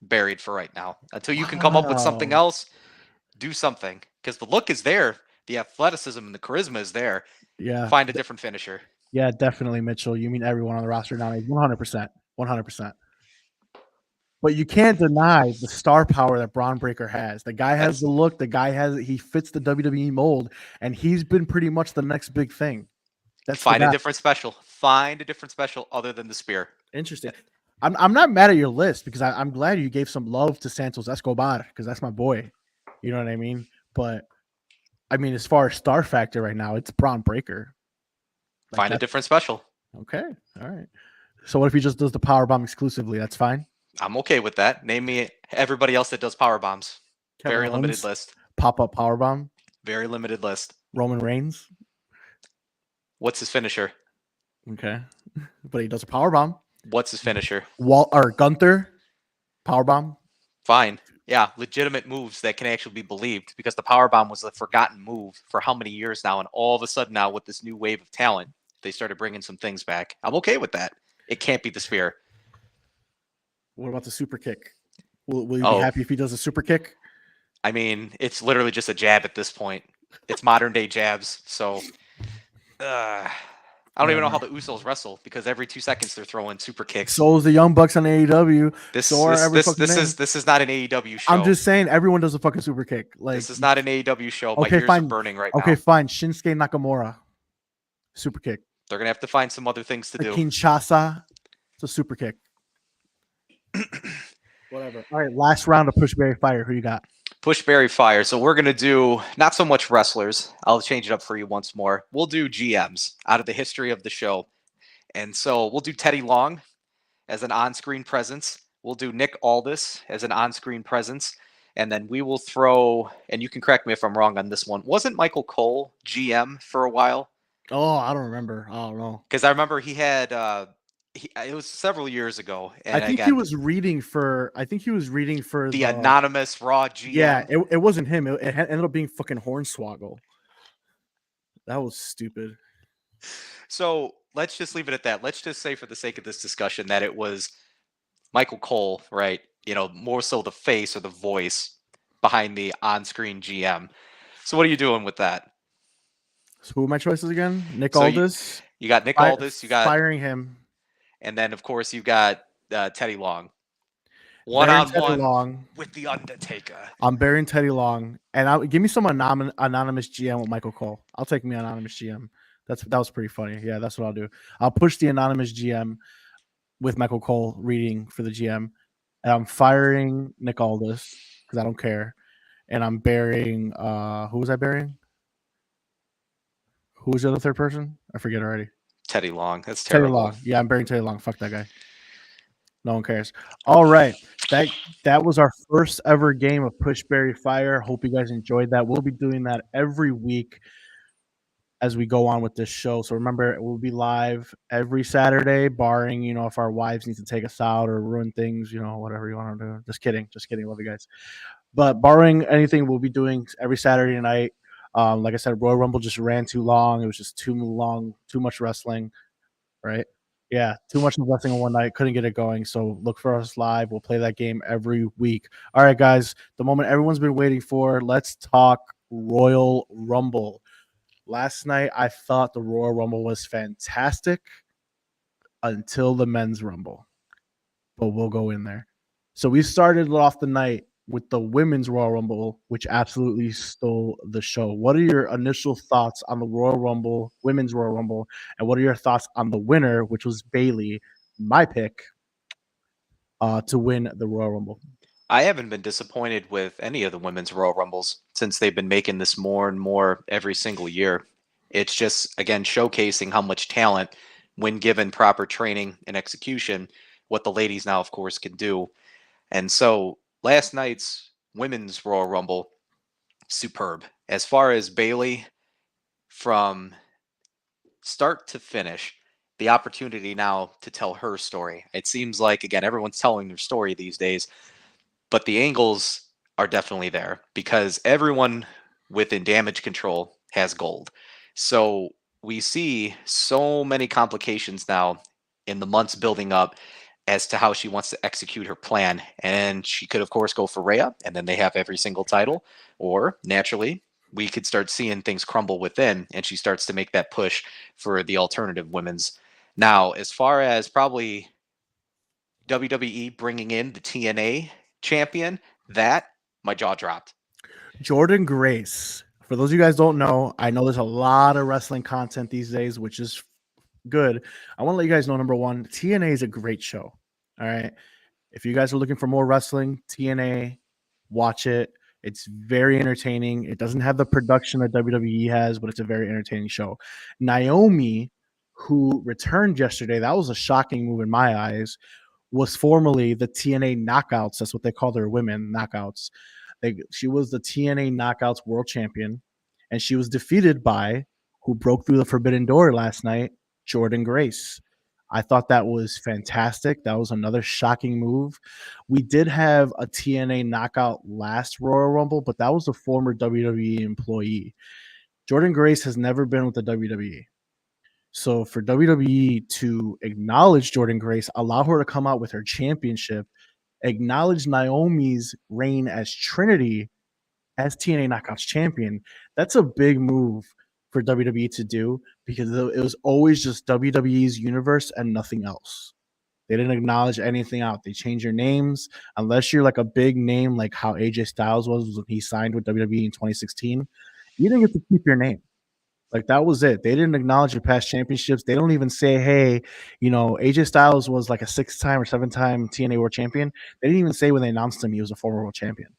[SPEAKER 2] Buried for right now. Until you can come up with something else, do something. Because the look is there. The athleticism and the charisma is there.
[SPEAKER 1] Yeah.
[SPEAKER 2] Find a different finisher.
[SPEAKER 1] Yeah, definitely, Mitchell. You mean everyone on the roster now? 100%. 100%. But you can't deny the star power that Braun Breaker has. The guy has the look. The guy he fits the WWE mold, and he's been pretty much the next big thing.
[SPEAKER 2] Find a different special. Find a different special other than the spear.
[SPEAKER 1] Interesting. I'm not mad at your list because I'm glad you gave some love to Santos Escobar because that's my boy. You know what I mean? But I mean, as far as star factor right now, it's Braun Breaker. Like,
[SPEAKER 2] Find a different special.
[SPEAKER 1] Okay. All right. So what if he just does the power bomb exclusively? That's fine.
[SPEAKER 2] I'm okay with that. Name me everybody else that does power bombs.
[SPEAKER 1] Kevin
[SPEAKER 2] Very
[SPEAKER 1] Owens,
[SPEAKER 2] limited list.
[SPEAKER 1] Pop-up power bomb.
[SPEAKER 2] Very limited list.
[SPEAKER 1] Roman Reigns.
[SPEAKER 2] What's his finisher?
[SPEAKER 1] Okay. But he does a power bomb.
[SPEAKER 2] What's his finisher?
[SPEAKER 1] Gunther. Power bomb.
[SPEAKER 2] Fine. Yeah, legitimate moves that can actually be believed, because the power bomb was a forgotten move for how many years now, and all of a sudden now with this new wave of talent, they started bringing some things back. I'm okay with that. It can't be the spear.
[SPEAKER 1] What about the super kick? Will you be happy if he does a super kick?
[SPEAKER 2] I mean, it's literally just a jab at this point. It's modern day jabs. So I don't even know how the Usos wrestle, because every 2 seconds they're throwing super kicks.
[SPEAKER 1] So is the Young Bucks on AEW.
[SPEAKER 2] This is not an AEW show.
[SPEAKER 1] I'm just saying everyone does a fucking super kick. Like,
[SPEAKER 2] this is not an AEW show.
[SPEAKER 1] Okay,
[SPEAKER 2] My ears
[SPEAKER 1] fine.
[SPEAKER 2] are burning right now.
[SPEAKER 1] Okay, fine. Shinsuke Nakamura. Super kick.
[SPEAKER 2] They're gonna have to find some other things to do.
[SPEAKER 1] Kinshasa. It's a super kick. Whatever. All right, last round of Push Berry Fire. Who you got?
[SPEAKER 2] Push Berry Fire. So we're gonna do not so much wrestlers. I'll change it up for you once more. We'll do GMs out of the history of the show. And so we'll do Teddy Long as an on-screen presence. We'll do Nick Aldis as an on-screen presence. And then we will throw, and you can correct me if I'm wrong on this one, wasn't Michael Cole GM for a while?
[SPEAKER 1] Oh, I don't remember. I don't know.
[SPEAKER 2] Because I remember he had, it was several years ago. And
[SPEAKER 1] I think he was reading for
[SPEAKER 2] the anonymous Raw GM.
[SPEAKER 1] Yeah, it wasn't him. It ended up being fucking Hornswoggle. That was stupid.
[SPEAKER 2] So let's just leave it at that. Let's just say, for the sake of this discussion, that it was Michael Cole, right? You know, more so the face or the voice behind the on-screen GM. So what are you doing with that?
[SPEAKER 1] So who are my choices again? Nick Aldis.
[SPEAKER 2] You got Nick Aldis. You got
[SPEAKER 1] firing him,
[SPEAKER 2] and then of course you got Teddy Long. One-on-one with the Undertaker.
[SPEAKER 1] I'm burying Teddy Long, and give me some anonymous GM with Michael Cole. I'll take me anonymous GM. That was pretty funny. Yeah, that's what I'll do. I'll push the anonymous GM with Michael Cole reading for the GM, and I'm firing Nick Aldis because I don't care, and I'm burying. Who was I burying? Who was the other third person? I forget already.
[SPEAKER 2] Teddy Long. That's terrible.
[SPEAKER 1] Teddy Long. Yeah, I'm burying Teddy Long. Fuck that guy. No one cares. All right. That was our first ever game of Push Berry Fire. Hope you guys enjoyed that. We'll be doing that every week as we go on with this show. So remember, we'll be live every Saturday, barring, if our wives need to take us out or ruin things, whatever you want to do. Just kidding. Love you guys. But barring anything, we'll be doing every Saturday night. Like I said, Royal Rumble just ran too long. It was just too long, too much wrestling, right? Yeah, too much wrestling in one night. Couldn't get it going. So look for us live. We'll play that game every week. All right, guys, the moment everyone's been waiting for. Let's talk Royal Rumble. Last night, I thought the Royal Rumble was fantastic until the Men's Rumble. But we'll go in there. So we started off the night with the Women's Royal Rumble, which absolutely stole the show. What are your initial thoughts on the Royal Rumble, Women's Royal Rumble, and what are your thoughts on the winner, which was Bayley, my pick, to win the Royal Rumble?
[SPEAKER 2] I haven't been disappointed with any of the Women's Royal Rumbles since they've been making this more and more every single year. It's just, again, showcasing how much talent, when given proper training and execution, what the ladies now, of course, can do. And so last night's Women's Royal Rumble, superb. As far as Bayley, from start to finish, the opportunity now to tell her story. It seems like, again, everyone's telling their story these days, but the angles are definitely there because everyone within Damage Control has gold. So we see so many complications now in the months building up as to how she wants to execute her plan. And she could, of course, go for Rhea, and then they have every single title. Or, naturally, we could start seeing things crumble within, and she starts to make that push for the alternative women's. Now, as far as probably WWE bringing in the TNA champion, that, my jaw dropped.
[SPEAKER 1] Jordynne Grace. For those of you guys don't know, I know there's a lot of wrestling content these days, which is good. I want to let you guys know, number one, TNA is a great show. All right. If you guys are looking for more wrestling, TNA, watch it. It's very entertaining. It doesn't have the production that WWE has, but it's a very entertaining show. Naomi, who returned yesterday, that was a shocking move in my eyes, was formerly the TNA Knockouts. That's what they call their women, Knockouts. She was the TNA Knockouts World Champion, and she was defeated by who broke through the Forbidden Door last night, Jordan Grace. I thought that was fantastic. That was another shocking move. We did have a TNA knockout last Royal Rumble, but that was a former WWE employee. Jordan Grace has never been with the WWE. So for WWE to acknowledge Jordan Grace, allow her to come out with her championship, acknowledge Naomi's reign as Trinity as TNA Knockouts champion, that's a big move for WWE to do because it was always just WWE's universe and nothing else. They didn't acknowledge anything out. They changed your names unless you're like a big name like how AJ Styles was when he signed with WWE in 2016. You didn't get to keep your name. Like that was it. They didn't acknowledge your past championships. They don't even say, hey, AJ Styles was like a 6-time or 7-time TNA World Champion. They didn't even say when they announced him he was a former world champion.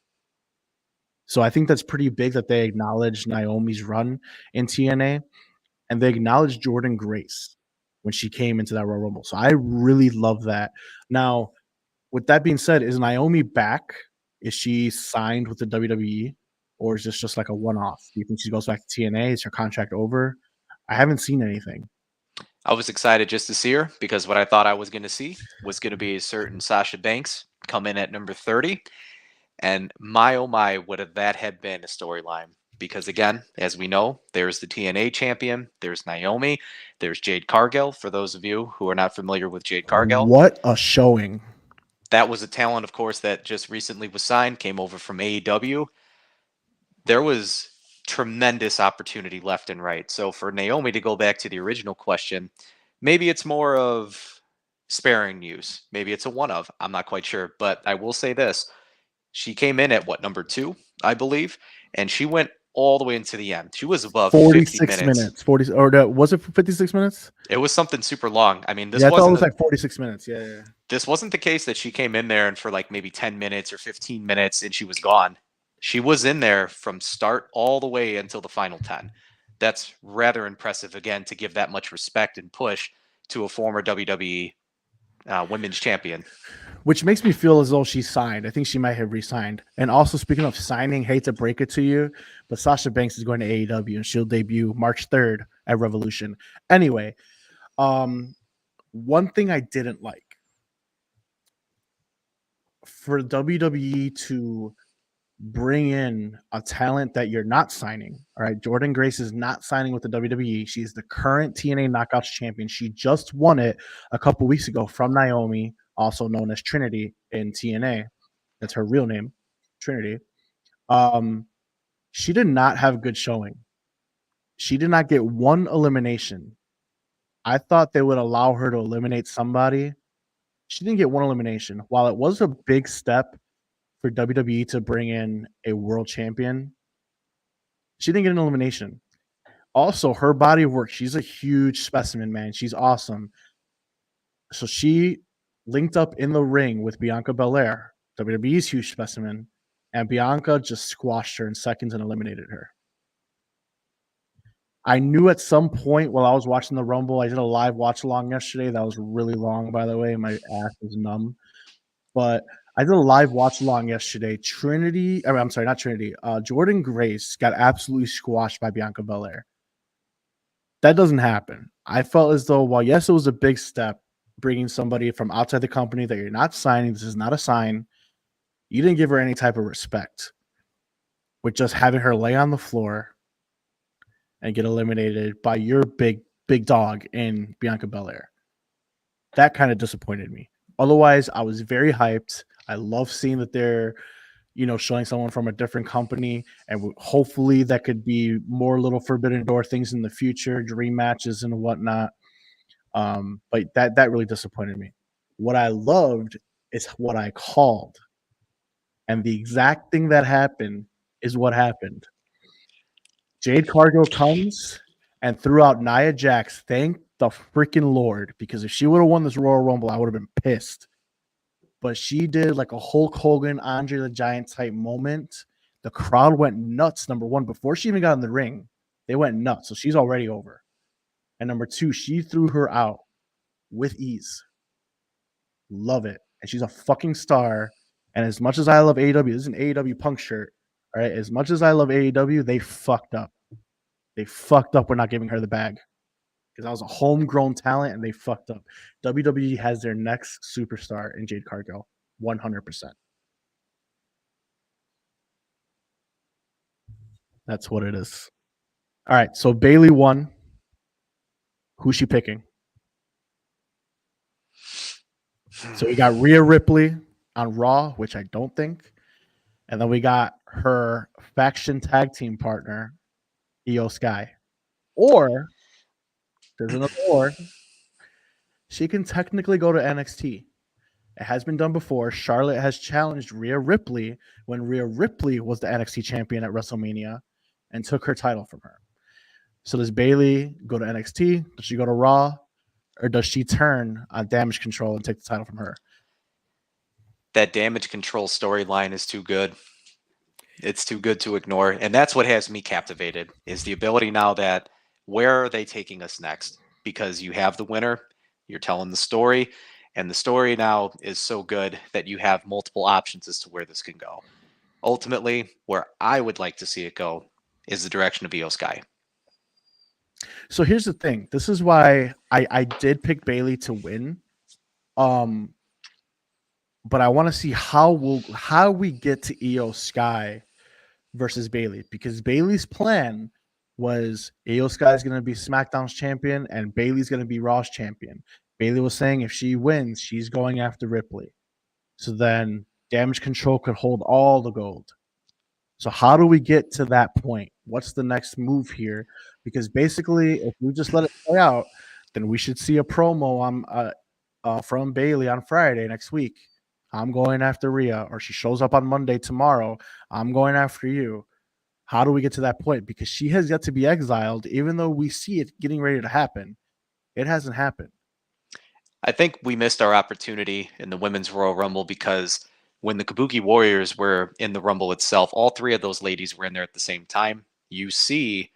[SPEAKER 1] So I think that's pretty big that they acknowledged Naomi's run in TNA and they acknowledged Jordan Grace when she came into that Royal Rumble. So I really love that. Now, with that being said, is Naomi back? Is she signed with the WWE? Or is this just like a one-off? Do you think she goes back to TNA? Is her contract over? I haven't seen anything.
[SPEAKER 2] I was excited just to see her because what I thought I was going to see was going to be a certain Sasha Banks come in at number 30. And my oh my, would that have been a storyline? Because again, as we know, there's the TNA champion, there's Naomi, there's Jade Cargill. For those of you who are not familiar with Jade Cargill,
[SPEAKER 1] What a showing.
[SPEAKER 2] that was a talent, of course, that just recently was signed, came over from AEW. There was tremendous opportunity left and right. So for Naomi to go back to the original question, maybe it's more of sparing use. Maybe it's a one of. I'm not quite sure. But I will say this. She came in at what, number 2, I believe, and she went all the way into the end. She was above 50
[SPEAKER 1] 46
[SPEAKER 2] minutes.
[SPEAKER 1] minutes. 40 or no, was it 56 minutes?
[SPEAKER 2] It was something super long. I mean, this
[SPEAKER 1] Yeah, I thought it
[SPEAKER 2] wasn't
[SPEAKER 1] was like 46 minutes. Yeah.
[SPEAKER 2] this wasn't the case that she came in there and for like maybe 10 minutes or 15 minutes and she was gone. She was in there from start all the way until the final 10. That's rather impressive, again, to give that much respect and push to a former WWE women's champion.
[SPEAKER 1] Which makes me feel as though she signed. I think she might have re-signed. And also, speaking of signing, hate to break it to you, but Sasha Banks is going to AEW and she'll debut March 3rd at Revolution. Anyway, one thing I didn't like for WWE to bring in a talent that you're not signing. All right, Jordan Grace is not signing with the WWE. She's the current TNA Knockouts champion. She just won it a couple weeks ago from Naomi, also known as Trinity in TNA. That's her real name, Trinity. She did not have good showing. She did not get one elimination. I thought they would allow her to eliminate somebody. She didn't get one elimination. While it was a big step for WWE to bring in a world champion, she didn't get an elimination. Also, her body of work, she's a huge specimen, man. She's awesome. So she linked up in the ring with Bianca Belair, WWE's huge specimen, and Bianca just squashed her in seconds and eliminated her. I knew at some point while I was watching the Rumble, I did a live watch along yesterday. That was really long, by the way. My ass was numb. But I did a live watch along yesterday. Jordan Grace got absolutely squashed by Bianca Belair. That doesn't happen. I felt as though, while yes, it was a big step, bringing somebody from outside the company that you're not signing, this is not a sign, you didn't give her any type of respect with just having her lay on the floor and get eliminated by your big dog in Bianca Belair. That kind of disappointed me. Otherwise, I was very hyped. I love seeing that they're, showing someone from a different company, and hopefully that could be more little Forbidden Door things in the future, dream matches and whatnot. But that really disappointed me. What I loved is what I called, and the exact thing that happened is what happened. Jade Cargill comes and threw out Nia Jax. Thank the freaking Lord, because if she would have won this Royal Rumble, I would have been pissed. But she did like a Hulk Hogan, Andre the Giant type moment The crowd went nuts. Number one, before she even got in the ring, they went nuts. So she's already over. And number two, she threw her out with ease. Love it. And she's a fucking star. And as much as I love AEW, this is an AEW Punk shirt. All right. As much as I love AEW, they fucked up. They fucked up. We're not giving her the bag because I was a homegrown talent and they fucked up. WWE has their next superstar in Jade Cargill, 100%. That's what it is. All right. So Bayley won. Who's she picking? So we got Rhea Ripley on Raw, which I don't think. And then we got her faction tag team partner, Io Sky. Or, there's another or, she can technically go to NXT. It has been done before. Charlotte has challenged Rhea Ripley when Rhea Ripley was the NXT champion at WrestleMania and took her title from her. So does Bayley go to NXT? Does she go to Raw? Or does she turn on Damage Control and take the title from her?
[SPEAKER 2] That Damage Control storyline is too good. It's too good to ignore. And that's what has me captivated, is the ability now that where are they taking us next? Because you have the winner, you're telling the story, and the story now is so good that you have multiple options as to where this can go. Ultimately, where I would like to see it go is the direction of Io Sky.
[SPEAKER 1] So here's the thing. This is why I did pick Bayley to win. But I want to see how we get to Io Sky versus Bayley, because Bayley's plan was Io Sky is going to be SmackDown's champion and Bayley's going to be Raw's champion. Bayley was saying if she wins, she's going after Ripley. So then Damage Control could hold all the gold. So how do we get to that point? What's the next move here? Because basically, if we just let it play out, then we should see a promo on from Bayley on Friday next week. I'm going after Rhea, or she shows up on Monday tomorrow. I'm going after you. How do we get to that point? Because she has yet to be exiled, even though we see it getting ready to happen. It hasn't happened.
[SPEAKER 2] I think we missed our opportunity in the Women's Royal Rumble because when the Kabuki Warriors were in the Rumble itself, all three of those ladies were in there at the same time. You see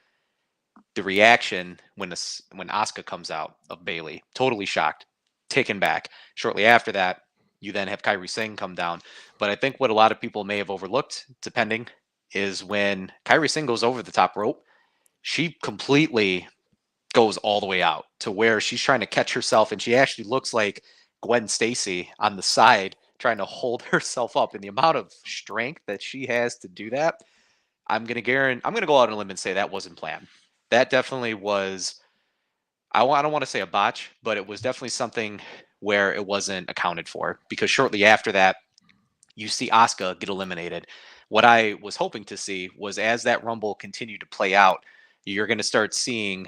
[SPEAKER 2] the reaction when Asuka comes out of Bayley, totally shocked, taken back. Shortly after that, you then have Kairi Singh come down. But I think what a lot of people may have overlooked, depending, is when Kairi Singh goes over the top rope, she completely goes all the way out to where she's trying to catch herself, and she actually looks like Gwen Stacy on the side trying to hold herself up. And the amount of strength that she has to do that, I'm gonna go out on a limb and say that wasn't planned. That definitely was. I don't want to say a botch, but it was definitely something where it wasn't accounted for, because shortly after that, you see Asuka get eliminated. What I was hoping to see was, as that Rumble continued to play out, you're going to start seeing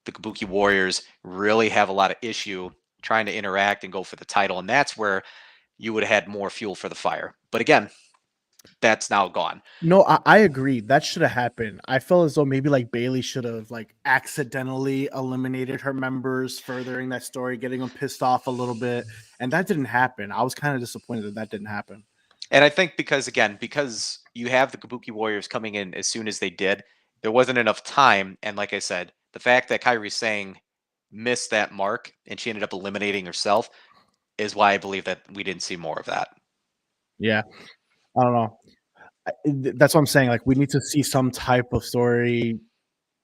[SPEAKER 2] the Kabuki Warriors really have a lot of issue trying to interact and go for the title. And that's where you would have had more fuel for the fire. But again, that's now gone.
[SPEAKER 1] No, I agree. That should have happened. I felt as though maybe like Bayley should have like accidentally eliminated her members, furthering that story, getting them pissed off a little bit. And that didn't happen. I was kind of disappointed that didn't happen.
[SPEAKER 2] And I think because you have the Kabuki Warriors coming in as soon as they did, there wasn't enough time. And like I said, the fact that Kairi Singh missed that mark and she ended up eliminating herself is why I believe that we didn't see more of that.
[SPEAKER 1] Yeah. I don't know. That's what I'm saying. Like, we need to see some type of story,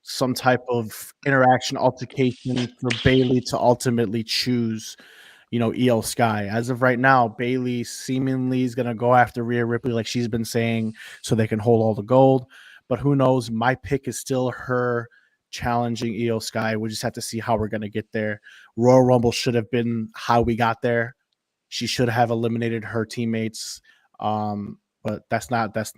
[SPEAKER 1] some type of interaction, altercation for Bayley to ultimately choose, Io Sky. As of right now, Bayley seemingly is going to go after Rhea Ripley, like she's been saying, so they can hold all the gold. But who knows? My pick is still her challenging Io Sky. We just have to see how we're going to get there. Royal Rumble should have been how we got there. She should have eliminated her teammates. But that's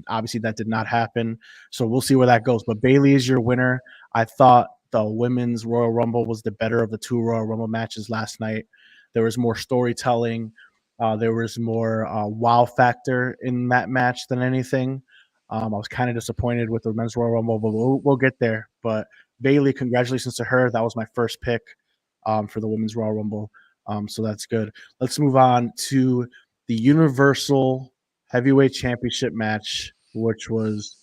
[SPEAKER 1] obviously that did not happen. So we'll see where that goes. But Bayley is your winner. I thought the women's Royal Rumble was the better of the two Royal Rumble matches last night. There was more storytelling. There was more wow factor in that match than anything. I was kind of disappointed with the men's Royal Rumble, but we'll get there. But Bayley, congratulations to her. That was my first pick for the women's Royal Rumble. So that's good. Let's move on to the Universal Heavyweight Championship match. which was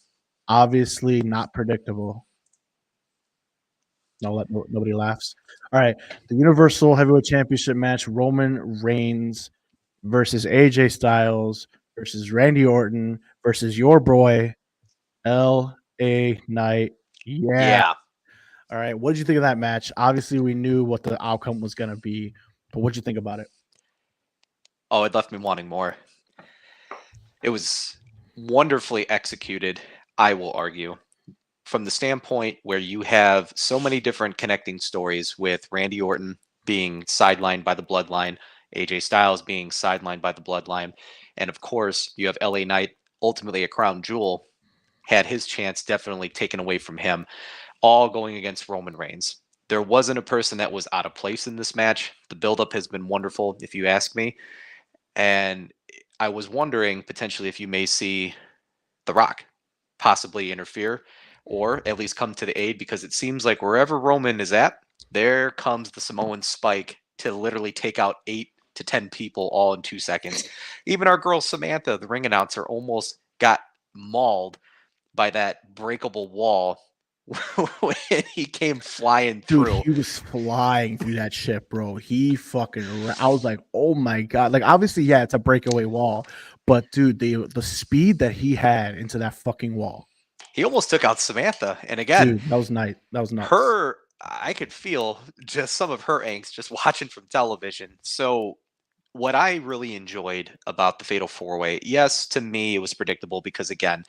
[SPEAKER 1] obviously not predictable. Nobody laughs. All right, the Universal Heavyweight Championship match: Roman Reigns versus AJ Styles versus Randy Orton versus your boy L.A. Knight. Yeah.
[SPEAKER 2] Yeah.
[SPEAKER 1] All right. What did you think of that match? Obviously, we knew what the outcome was going to be, but what did you think about it?
[SPEAKER 2] Oh, it left me wanting more. It was wonderfully executed, I will argue, from the standpoint where you have so many different connecting stories with Randy Orton being sidelined by the bloodline, AJ Styles being sidelined by the bloodline, and of course, you have LA Knight, ultimately a crown jewel, had his chance definitely taken away from him, all going against Roman Reigns. There wasn't a person that was out of place in this match. The buildup has been wonderful, if you ask me. And I was wondering potentially if you may see The Rock possibly interfere or at least come to the aid, because it seems like wherever Roman is at, there comes the Samoan spike to literally take out 8 to 10 people all in 2 seconds. Even our girl Samantha, the ring announcer, almost got mauled by that breakable wall when he came flying
[SPEAKER 1] Dude,
[SPEAKER 2] through.
[SPEAKER 1] he was flying through that shit, bro. He fucking. I was like, oh my god! Like, obviously, yeah, it's a breakaway wall, but dude, the speed that he had into that fucking wall,
[SPEAKER 2] He almost took out Samantha. And again,
[SPEAKER 1] dude, that was nice. That was nuts.
[SPEAKER 2] I could feel just some of her angst just watching from television. So what I really enjoyed about the Fatal 4-Way, yes, to me it was predictable because again,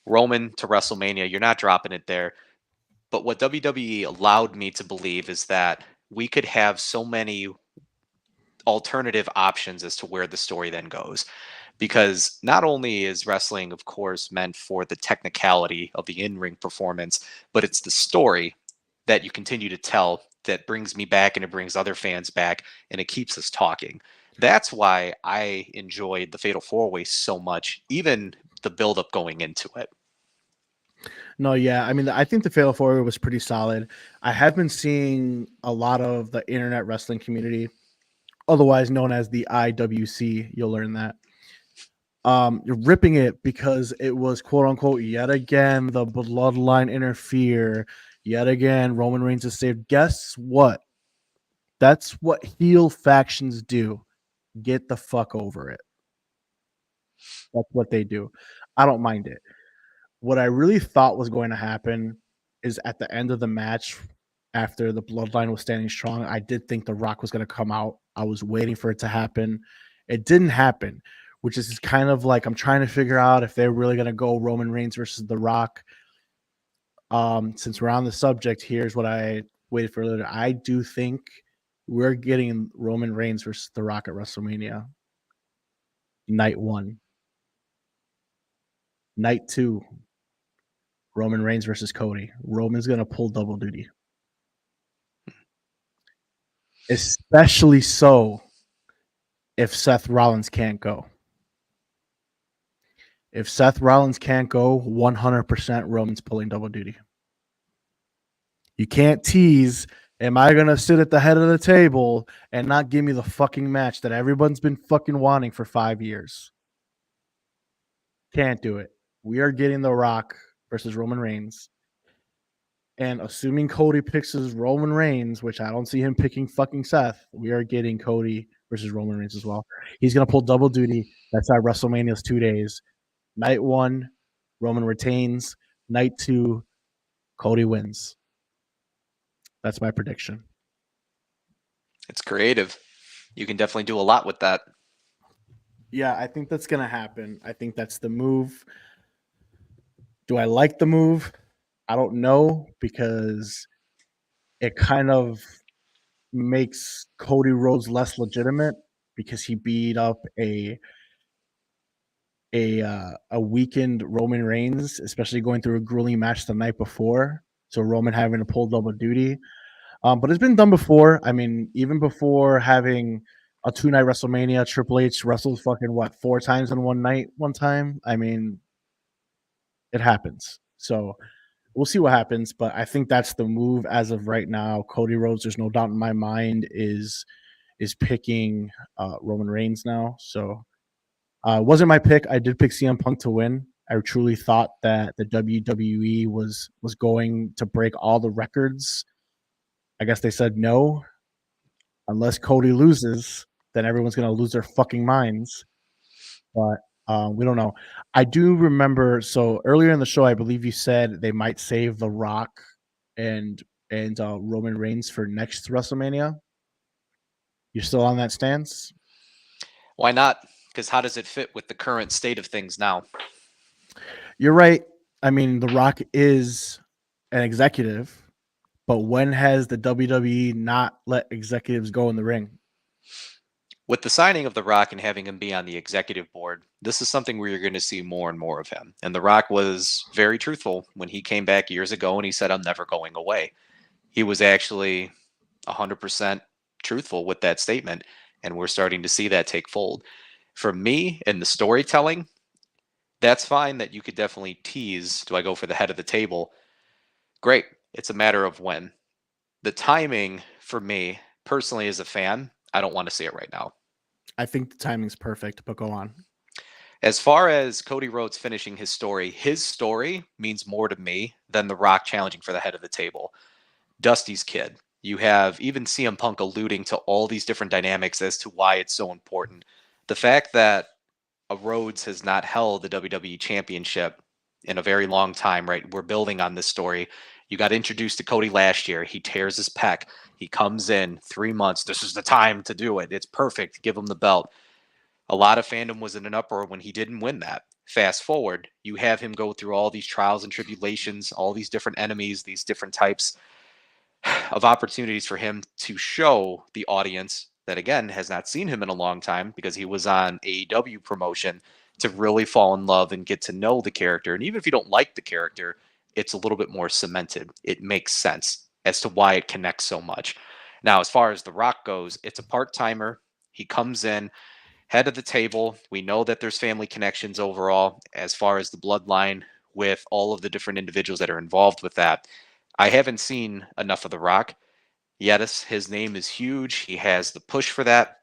[SPEAKER 2] Roman to WrestleMania, you're not dropping it there. But what WWE allowed me to believe is that we could have so many alternative options as to where the story then goes. Because not only is wrestling, of course, meant for the technicality of the in ring performance, but it's the story that you continue to tell that brings me back and it brings other fans back and it keeps us talking. That's why I enjoyed the Fatal 4-Way so much, even the build-up going into it.
[SPEAKER 1] No, yeah, I mean, I think the Fatal 4 was pretty solid. I have been seeing a lot of the internet wrestling community, otherwise known as the IWC. You'll learn that. You're ripping it because it was quote unquote yet again the bloodline interfere. Yet again, Roman Reigns is saved. Guess what? That's what heel factions do. Get the fuck over it. That's what they do. I don't mind it. What I really thought was going to happen is at the end of the match, after the bloodline was standing strong, I did think The Rock was going to come out. I was waiting for it to happen. It didn't happen, which is kind of like I'm trying to figure out if they're really going to go Roman Reigns versus The Rock. Since we're on the subject, here's what I waited for later. I do think we're getting Roman Reigns versus The Rock at WrestleMania. Night 1. Night 2. Roman Reigns versus Cody. Roman's going to pull double duty. Especially so if Seth Rollins can't go. If Seth Rollins can't go, 100% Roman's pulling double duty. You can't tease, am I going to sit at the head of the table and not give me the fucking match that everyone's been fucking wanting for 5 years? Can't do it. We are getting The Rock versus Roman Reigns. And assuming Cody picks his Roman Reigns, which I don't see him picking fucking Seth, we are getting Cody versus Roman Reigns as well. He's going to pull double duty. That's why WrestleMania's 2 days. Night 1, Roman retains. Night 2, Cody wins. That's my prediction.
[SPEAKER 2] It's creative. You can definitely do a lot with that.
[SPEAKER 1] Yeah, I think that's going to happen. I think that's the move. Do I like the move? I don't know, because it kind of makes Cody Rhodes less legitimate because he beat up a weakened Roman Reigns, especially going through a grueling match the night before. So Roman having to pull double duty. But it's been done before. I mean, even before having a 2-night WrestleMania, Triple H wrestled fucking 4 times in one night one time. I mean, it happens. So we'll see what happens, but I think that's the move as of right now. Cody Rhodes, there's no doubt in my mind, is picking Roman Reigns now. So wasn't my pick. I did pick CM Punk to win. I truly thought that the WWE was going to break all the records. I guess they said no. Unless Cody loses, then everyone's going to lose their fucking minds. But we don't know. I do remember. So earlier in the show, I believe you said they might save The Rock and Roman Reigns for next WrestleMania. You're still on that stance?
[SPEAKER 2] Why not? Because how does it fit with the current state of things now?
[SPEAKER 1] You're right. I mean, The Rock is an executive, but when has the WWE not let executives go in the ring?
[SPEAKER 2] With the signing of The Rock and having him be on the executive board, this is something where you're going to see more and more of him. And The Rock was very truthful when he came back years ago and he said, I'm never going away. He was actually 100% truthful with that statement. And we're starting to see that take fold. For me, in the storytelling, that's fine that you could definitely tease. Do I go for the head of the table? Great. It's a matter of when. The timing for me, personally, as a fan, I don't want to see it right now.
[SPEAKER 1] I think the timing's perfect, but go on.
[SPEAKER 2] As far as Cody Rhodes finishing his story means more to me than The Rock challenging for the head of the table. Dusty's kid. You have even CM Punk alluding to all these different dynamics as to why it's so important. The fact that a Rhodes has not held the WWE Championship in a very long time, right? We're building on this story. You got introduced to Cody last year. He tears his pec. He comes in 3 months. This is the time to do it. It's perfect. Give him the belt. A lot of fandom was in an uproar when he didn't win that. Fast forward, you have him go through all these trials and tribulations, all these different enemies, these different types of opportunities for him to show the audience that, again, has not seen him in a long time because he was on AEW promotion, to really fall in love and get to know the character. And even if you don't like the character, it's a little bit more cemented. It makes sense as to why it connects so much. Now, as far as The Rock goes, it's a part timer. He comes in, head of the table. We know that there's family connections overall as far as the bloodline with all of the different individuals that are involved with that. I haven't seen enough of The Rock. Yes, his name is huge. He has the push for that.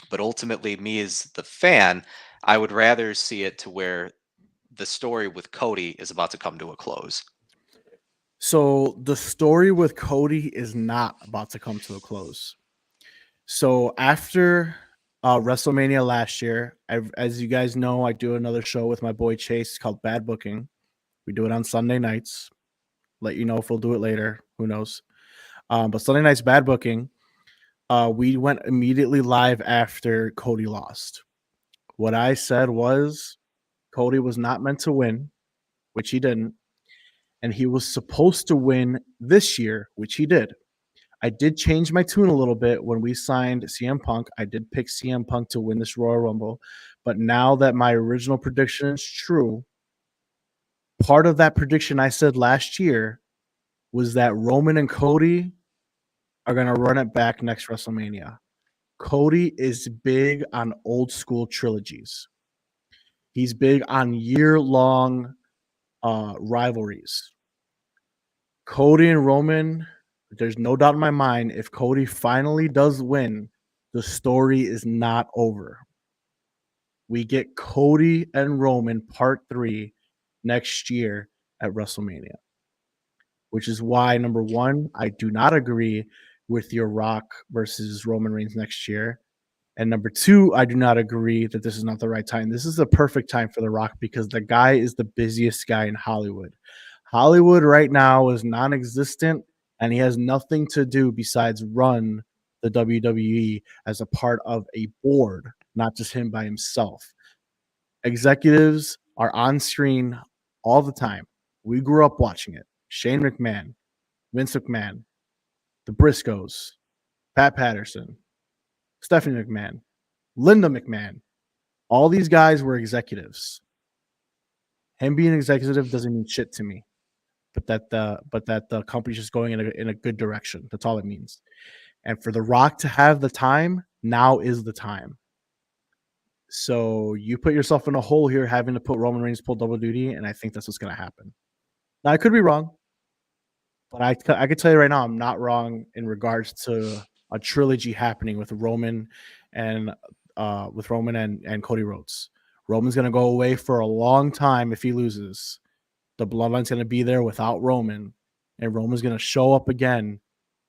[SPEAKER 2] But ultimately, me as the fan, I would rather see it to where the story with Cody is about to come to a close.
[SPEAKER 1] So the story with Cody is not about to come to a close. So after WrestleMania last year, as you guys know, I do another show with my boy Chase called Bad Booking. We do it on Sunday nights. Let you know if we'll do it later. Who knows? But Sunday night's Bad Booking. We went immediately live after Cody lost. What I said was Cody was not meant to win, which he didn't. And he was supposed to win this year, which he did. I did change my tune a little bit when we signed CM Punk. I did pick CM Punk to win this Royal Rumble. But now that my original prediction is true, part of that prediction I said last year was that Roman and Cody are going to run it back next WrestleMania. Cody is big on old school trilogies. He's big on year-long rivalries. Cody and Roman, there's no doubt in my mind, if Cody finally does win, the story is not over. We get Cody and Roman part 3 next year at WrestleMania, which is why, number one, I do not agree with your Rock versus Roman Reigns next year. And number two, I do not agree that this is not the right time. This is the perfect time for The Rock because the guy is the busiest guy in Hollywood. Hollywood right now is non-existent, and he has nothing to do besides run the WWE as a part of a board, not just him by himself. Executives are on screen all the time. We grew up watching it. Shane McMahon, Vince McMahon, the Briscoes, Pat Patterson, Stephanie McMahon, Linda McMahon. All these guys were executives. Him being an executive doesn't mean shit to me, but that the company's just going in a good direction. That's all it means. And for The Rock to have the time, now is the time. So you put yourself in a hole here, having to put Roman Reigns pull double duty, and I think that's what's going to happen. Now I could be wrong, but I could tell you right now, I'm not wrong in regards to a trilogy happening with Roman and Cody Rhodes. Roman's going to go away for a long time if he loses. The bloodline's going to be there without Roman, and Roman's going to show up again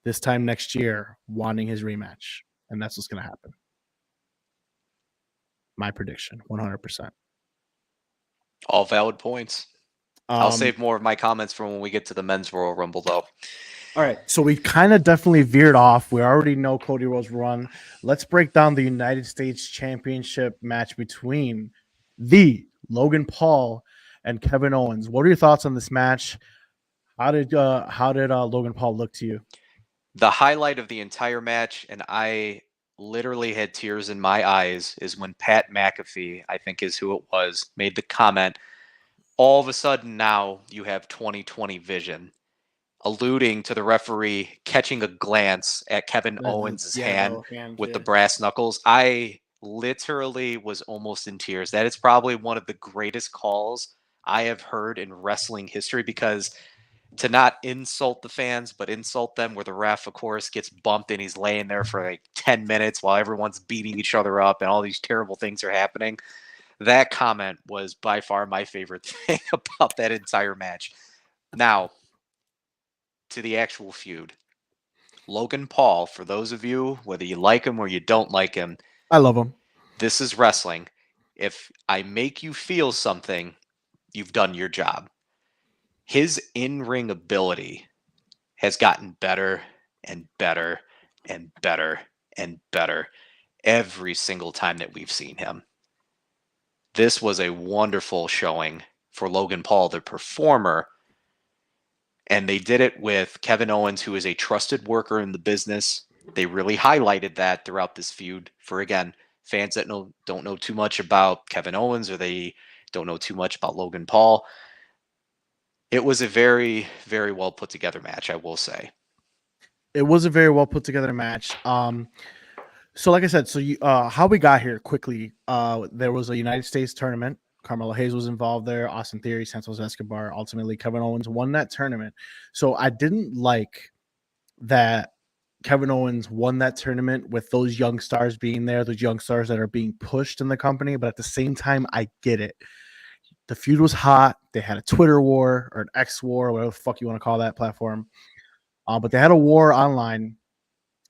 [SPEAKER 1] this time next year wanting his rematch. And that's what's going to happen. My prediction, 100%.
[SPEAKER 2] All valid points. I'll save more of my comments for when we get to the men's Royal Rumble, though.
[SPEAKER 1] All right, so we kind of definitely veered off. We already know Cody Rhodes run. Let's break down the United States Championship match between the Logan Paul and Kevin Owens. What are your thoughts on this match? How did Logan Paul look to you?
[SPEAKER 2] The highlight of the entire match, and I literally had tears in my eyes, is when Pat McAfee, I think is who it was, made the comment, all of a sudden now you have 20/20 vision, alluding to the referee catching a glance at Kevin Owens' hand with the brass knuckles. I literally was almost in tears. That is probably one of the greatest calls I have heard in wrestling history, because to not insult the fans, but insult them, where the ref, of course, gets bumped and he's laying there for like 10 minutes while everyone's beating each other up and all these terrible things are happening. That comment was by far my favorite thing about that entire match. Now, to the actual feud. Logan Paul, for those of you, whether you like him or you don't like him,
[SPEAKER 1] I love him.
[SPEAKER 2] This is wrestling. If I make you feel something, you've done your job. His in-ring ability has gotten better and better and better and better every single time that we've seen him. This was a wonderful showing for Logan Paul, the performer. And they did it with Kevin Owens, who is a trusted worker in the business. They really highlighted that throughout this feud for, again, fans that don't know too much about Kevin Owens, or they don't know too much about Logan Paul. It was a very, very well put together match, I will say.
[SPEAKER 1] It was a very well put together match. So like I said, how we got here quickly, there was a United States tournament. Carmelo Hayes was involved there. Austin Theory, Santos Escobar. Ultimately, Kevin Owens won that tournament. So I didn't like that Kevin Owens won that tournament with those young stars being there, those young stars that are being pushed in the company. But at the same time, I get it. The feud was hot. They had a Twitter war or an X war, or whatever the fuck you want to call that platform. But they had a war online.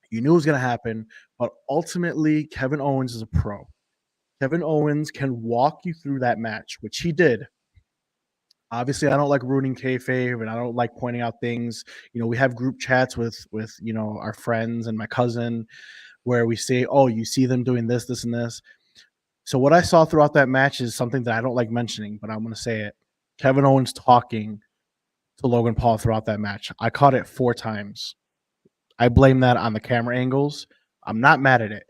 [SPEAKER 1] You knew it was going to happen. But ultimately, Kevin Owens is a pro. Kevin Owens can walk you through that match, which he did. Obviously, I don't like ruining kayfabe, and I don't like pointing out things. You know, we have group chats with our friends and my cousin, where we say, "Oh, you see them doing this, this, and this." So what I saw throughout that match is something that I don't like mentioning, but I'm going to say it. Kevin Owens talking to Logan Paul throughout that match. I caught it 4 times. I blame that on the camera angles. I'm not mad at it.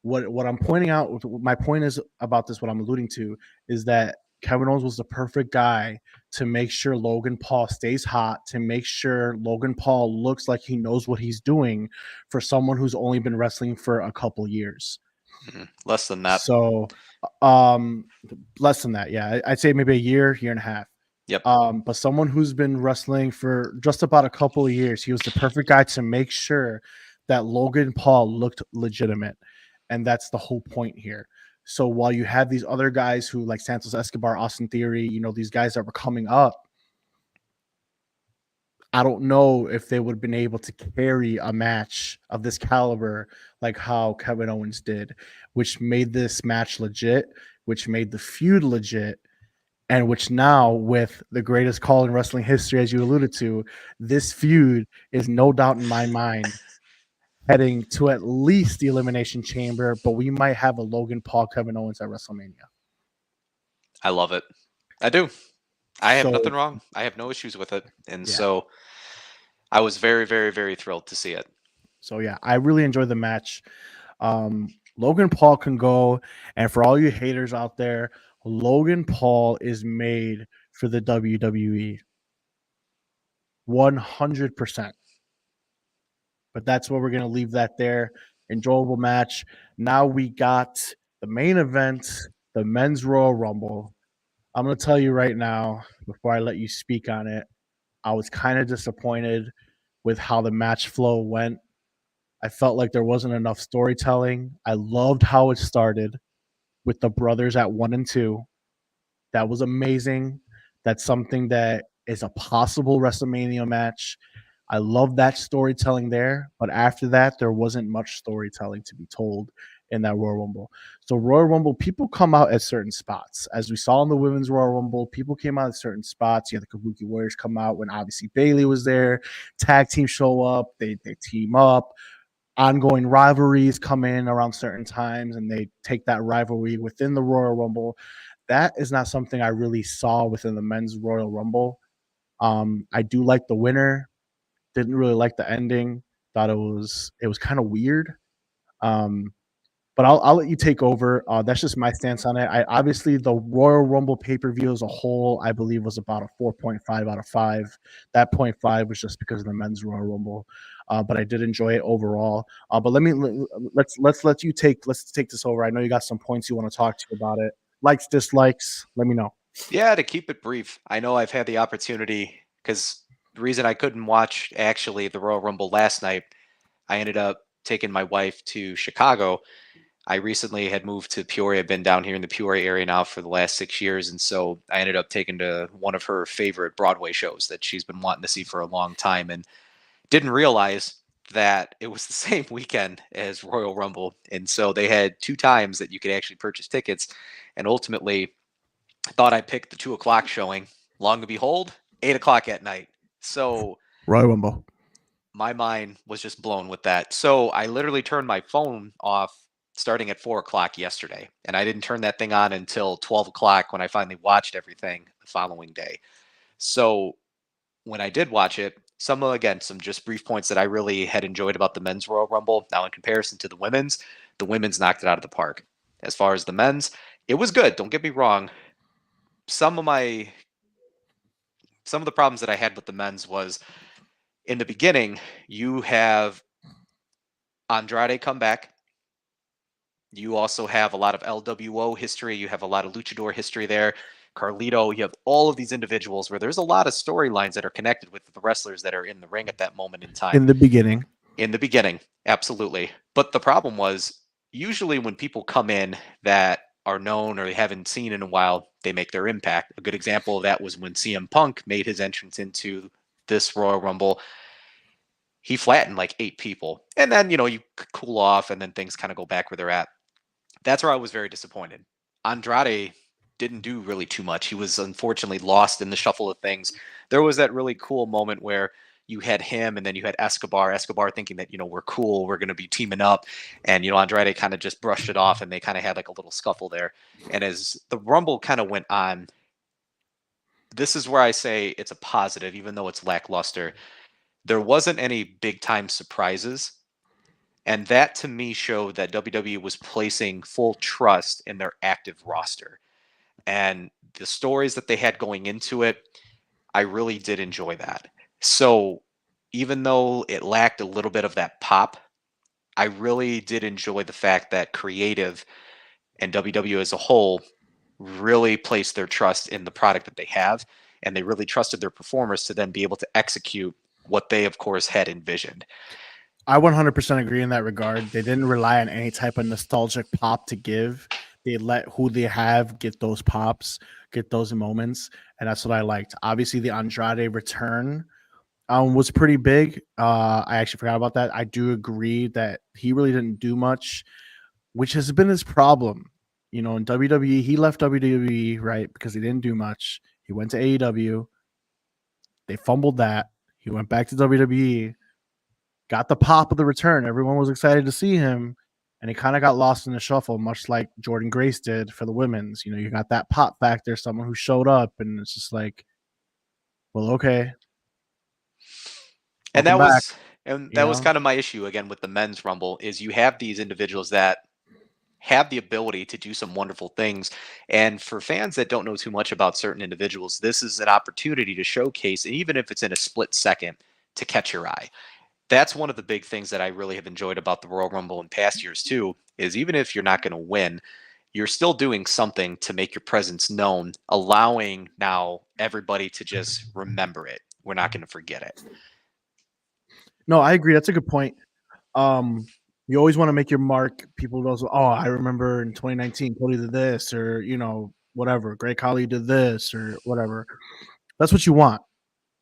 [SPEAKER 1] What I'm pointing out, my point is about this, what I'm alluding to, is that Kevin Owens was the perfect guy to make sure Logan Paul stays hot, to make sure Logan Paul looks like he knows what he's doing for someone who's only been wrestling for a couple years.
[SPEAKER 2] Less than that.
[SPEAKER 1] So, less than that, yeah. I'd say maybe a year and a half.
[SPEAKER 2] Yep.
[SPEAKER 1] But someone who's been wrestling for just about a couple of years, he was the perfect guy to make sure that Logan Paul looked legitimate. And that's the whole point here. So while you have these other guys who, like Santos Escobar, Austin Theory, these guys that were coming up, I don't know if they would have been able to carry a match of this caliber like how Kevin Owens did, which made this match legit, which made the feud legit, and which now, with the greatest call in wrestling history, as you alluded to, this feud is no doubt in my mind heading to at least the Elimination Chamber, but we might have a Logan Paul, Kevin Owens at WrestleMania.
[SPEAKER 2] I love it. I do. I have nothing wrong. I have no issues with it. And so I was very, very, very thrilled to see it.
[SPEAKER 1] So, yeah, I really enjoyed the match. Logan Paul can go. And for all you haters out there, Logan Paul is made for the WWE. 100%. But that's where we're going to leave that there. Enjoyable match. Now we got the main event, the men's Royal Rumble. I'm going to tell you right now, before I let you speak on it, I was kind of disappointed with how the match flow went. I felt like there wasn't enough storytelling. I loved how it started. with the brothers at 1 and 2. That was amazing. That's something that is a possible WrestleMania match. I love that storytelling there, but after that, there wasn't much storytelling to be told in that Royal Rumble. So Royal Rumble, people come out at certain spots. As we saw in the Women's Royal Rumble, people came out at certain spots. You had the Kabuki Warriors come out when obviously Bayley was there. Tag team show up, they team up. Ongoing rivalries come in around certain times, and they take that rivalry within the Royal Rumble. That is not something I really saw within the Men's Royal Rumble. I do like the winner. Didn't really like the ending. Thought it was kind of weird. Um, but I'll let you take over. That's just my stance on it. I obviously the Royal Rumble pay per view as a whole, I believe, was about a 4.5 out of 5. That 0.5 was just because of the Men's Royal Rumble, but I did enjoy it overall. But let's let you take this over. I know you got some points you want to talk to about it. Likes, dislikes. Let me know.
[SPEAKER 2] Yeah, to keep it brief, I know I've had the opportunity because the reason I couldn't watch actually the Royal Rumble last night, I ended up taking my wife to Chicago. I recently had moved to Peoria, been down here in the Peoria area now for the last 6 years. And so I ended up taking to one of her favorite Broadway shows that she's been wanting to see for a long time and didn't realize that it was the same weekend as Royal Rumble. And so they had 2 times that you could actually purchase tickets. And ultimately, I thought I picked the 2 o'clock showing. Long to behold, 8 o'clock at night. So
[SPEAKER 1] Royal Rumble.
[SPEAKER 2] my mind was just blown with that. So I literally turned my phone off starting at 4 o'clock yesterday. And I didn't turn that thing on until 12 o'clock when I finally watched everything the following day. So when I did watch it, some just brief points that I really had enjoyed about the men's Royal Rumble. Now, in comparison to the women's knocked it out of the park. As far as the men's, it was good. Don't get me wrong. Some of the problems that I had with the men's was in the beginning, you have Andrade come back. You also have a lot of LWO history. You have a lot of luchador history there. Carlito, you have all of these individuals where there's a lot of storylines that are connected with the wrestlers that are in the ring at that moment in time.
[SPEAKER 1] In the beginning.
[SPEAKER 2] In the beginning, absolutely. But the problem was usually when people come in that are known or they haven't seen in a while, they make their impact. A good example of that was when CM Punk made his entrance into this Royal Rumble. He flattened like 8 people. And then, you cool off and then things kind of go back where they're at. That's where I was very disappointed. Andrade didn't do really too much. He was unfortunately lost in the shuffle of things. There was that really cool moment where you had him and then you had Escobar thinking that, we're cool, we're going to be teaming up. And, Andrade kind of just brushed it off and they kind of had like a little scuffle there. And as the Rumble kind of went on, this is where I say it's a positive, even though it's lackluster. There wasn't any big time surprises. And that to me showed that WWE was placing full trust in their active roster. And the stories that they had going into it, I really did enjoy that. So even though it lacked a little bit of that pop, I really did enjoy the fact that creative and WWE as a whole really placed their trust in the product that they have. And they really trusted their performers to then be able to execute what they, of course, had envisioned.
[SPEAKER 1] I 100% agree in that regard. They didn't rely on any type of nostalgic pop to give. They let who they have get those pops, get those moments, and that's what I liked. Obviously, the Andrade return was pretty big. I actually forgot about that. I do agree that he really didn't do much, which has been his problem. In WWE, he left WWE, right, because he didn't do much. He went to AEW. They fumbled that. He went back to WWE. Got the pop of the return. Everyone was excited to see him, and he kind of got lost in the shuffle, much like Jordan Grace did for the women's. You got that pop factor, someone who showed up, and it's just like, well, okay.
[SPEAKER 2] And
[SPEAKER 1] Welcome back.
[SPEAKER 2] that was kind of my issue again with the men's Rumble is you have these individuals that have the ability to do some wonderful things. And for fans that don't know too much about certain individuals, this is an opportunity to showcase, even if it's in a split second, to catch your eye. That's one of the big things that I really have enjoyed about the Royal Rumble in past years too, is even if you're not going to win, you're still doing something to make your presence known, allowing now everybody to just remember it. We're not going to forget it.
[SPEAKER 1] No, I agree. That's a good point. You always want to make your mark. People goes, oh, I remember in 2019, Cody did this, or whatever. Great Khali did this, or whatever. That's what you want.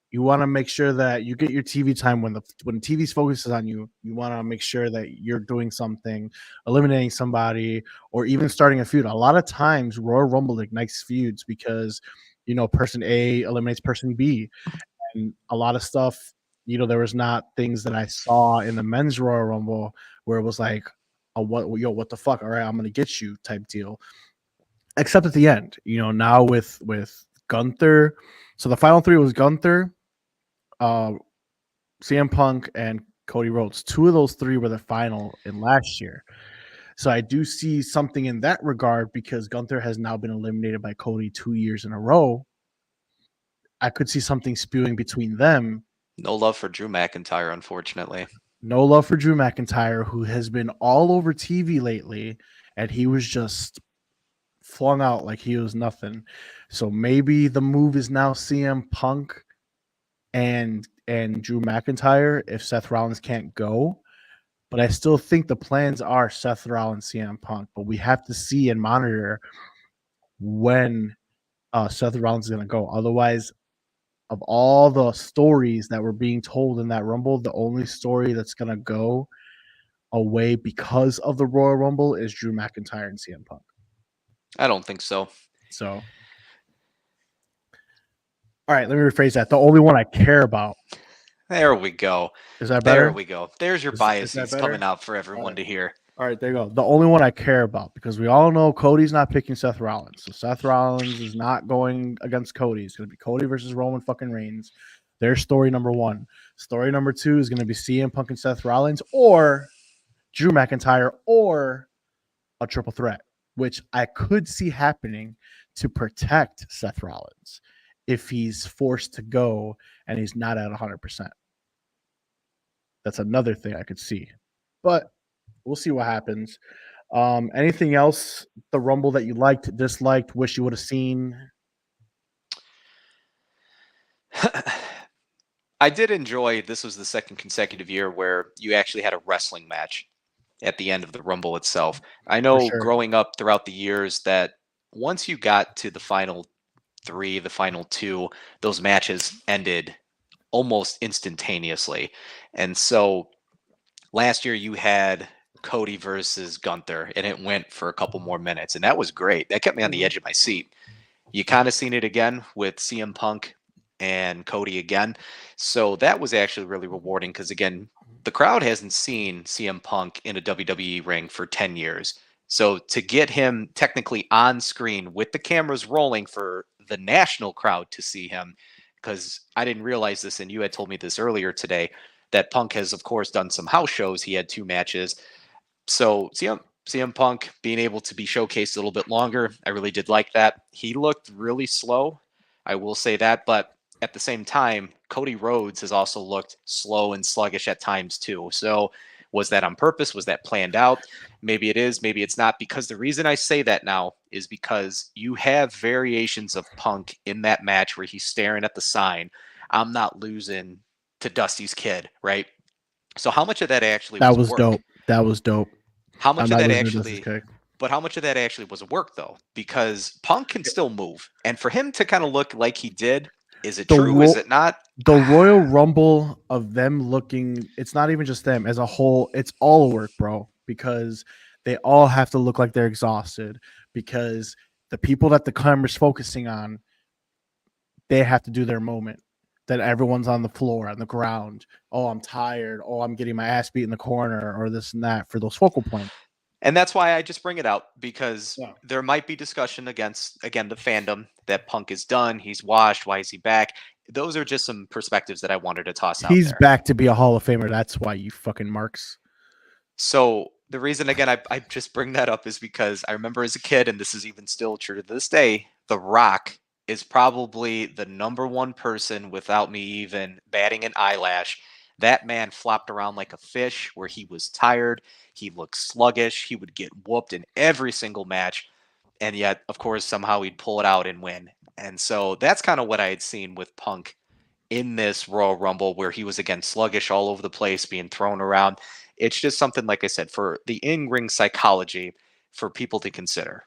[SPEAKER 1] You want to make sure that you get your TV time when TV's focuses on you. You want to make sure that you're doing something, eliminating somebody, or even starting a feud. A lot of times, Royal Rumble ignites feuds because person A eliminates person B, and a lot of stuff. There was not things that I saw in the men's Royal Rumble where it was like, what the fuck? All right, I'm gonna get you type deal. Except at the end, now with Gunther. So the final three was Gunther, uh, CM Punk, and Cody Rhodes. Two of those three were the final in last year. So I do see something in that regard because Gunther has now been eliminated by Cody 2 years in a row. I could see something spewing between them.
[SPEAKER 2] No love for Drew McIntyre, unfortunately.
[SPEAKER 1] No love for Drew McIntyre, who has been all over TV lately, and he was just flung out like he was nothing. So maybe the move is now CM Punk and Drew McIntyre if Seth Rollins can't go. But I still think the plans are Seth Rollins, CM Punk. But we have to see and monitor when Seth Rollins is going to go. Otherwise, of all the stories that were being told in that Rumble, the only story that's going to go away because of the Royal Rumble is Drew McIntyre and CM Punk.
[SPEAKER 2] I don't think so.
[SPEAKER 1] So, all right, let me rephrase that. The only one I care about.
[SPEAKER 2] There we go.
[SPEAKER 1] Is that better?
[SPEAKER 2] There we go. There's your biases coming out for everyone to hear.
[SPEAKER 1] All right, there you go. The only one I care about, because we all know Cody's not picking Seth Rollins. So Seth Rollins is not going against Cody. It's going to be Cody versus Roman fucking Reigns. There's story number one. Story number two is going to be CM Punk and Seth Rollins, or Drew McIntyre, or a triple threat, which I could see happening to protect Seth Rollins if he's forced to go and he's not at 100%. That's another thing I could see. But we'll see what happens. Anything else, the Rumble, that you liked, disliked, wish you would have seen?
[SPEAKER 2] I did enjoy, this was the second consecutive year where you actually had a wrestling match at the end of the Rumble itself. I know growing up throughout the years that once you got to the final three, the final two, those matches ended almost instantaneously. And so last year you had Cody versus Gunther, and it went for a couple more minutes, and that was great. That kept me on the edge of my seat. You kind of seen it again with CM Punk and Cody again. So that was actually really rewarding because, again, the crowd hasn't seen CM Punk in a WWE ring for 10 years. So to get him technically on screen with the cameras rolling for the national crowd to see him, because I didn't realize this, and you had told me this earlier today, that Punk has, of course, done some house shows. He had 2 matches. So CM Punk being able to be showcased a little bit longer, I really did like that. He looked really slow, I will say that, but at the same time, Cody Rhodes has also looked slow and sluggish at times too. So was that on purpose? Was that planned out? Maybe it is, maybe it's not, because the reason I say that now is because you have variations of Punk in that match where he's staring at the sign, "I'm not losing to Dusty's kid," right? So how much of that actually was work?
[SPEAKER 1] Dope. That was dope.
[SPEAKER 2] How much of that actually, but how much of that actually was work though? Because Punk can still move, and for him to kind of look like he did, is it true? Is it not?
[SPEAKER 1] The Royal Rumble of them looking, it's not even just them as a whole. It's all work, bro, because they all have to look like they're exhausted, because the people that the camera's focusing on, they have to do their moment. That everyone's on the floor, on the ground. Oh, I'm tired. Oh, I'm getting my ass beat in the corner, or this and that, for those focal points.
[SPEAKER 2] And that's why I just bring it out, because there might be discussion against, again, the fandom that Punk is done. He's washed. Why is he back? Those are just some perspectives that I wanted to toss out there.
[SPEAKER 1] He's back to be a Hall of Famer. That's why, you fucking marks.
[SPEAKER 2] So the reason, again, I just bring that up is because I remember as a kid, and this is even still true to this day, The Rock is probably the #1 person, without me even batting an eyelash. That man flopped around like a fish, where he was tired. He looked sluggish. He would get whooped in every single match. And yet, of course, somehow he'd pull it out and win. And so that's kind of what I had seen with Punk in this Royal Rumble, where he was, again, sluggish all over the place, being thrown around. It's just something, like I said, for the in-ring psychology for people to consider.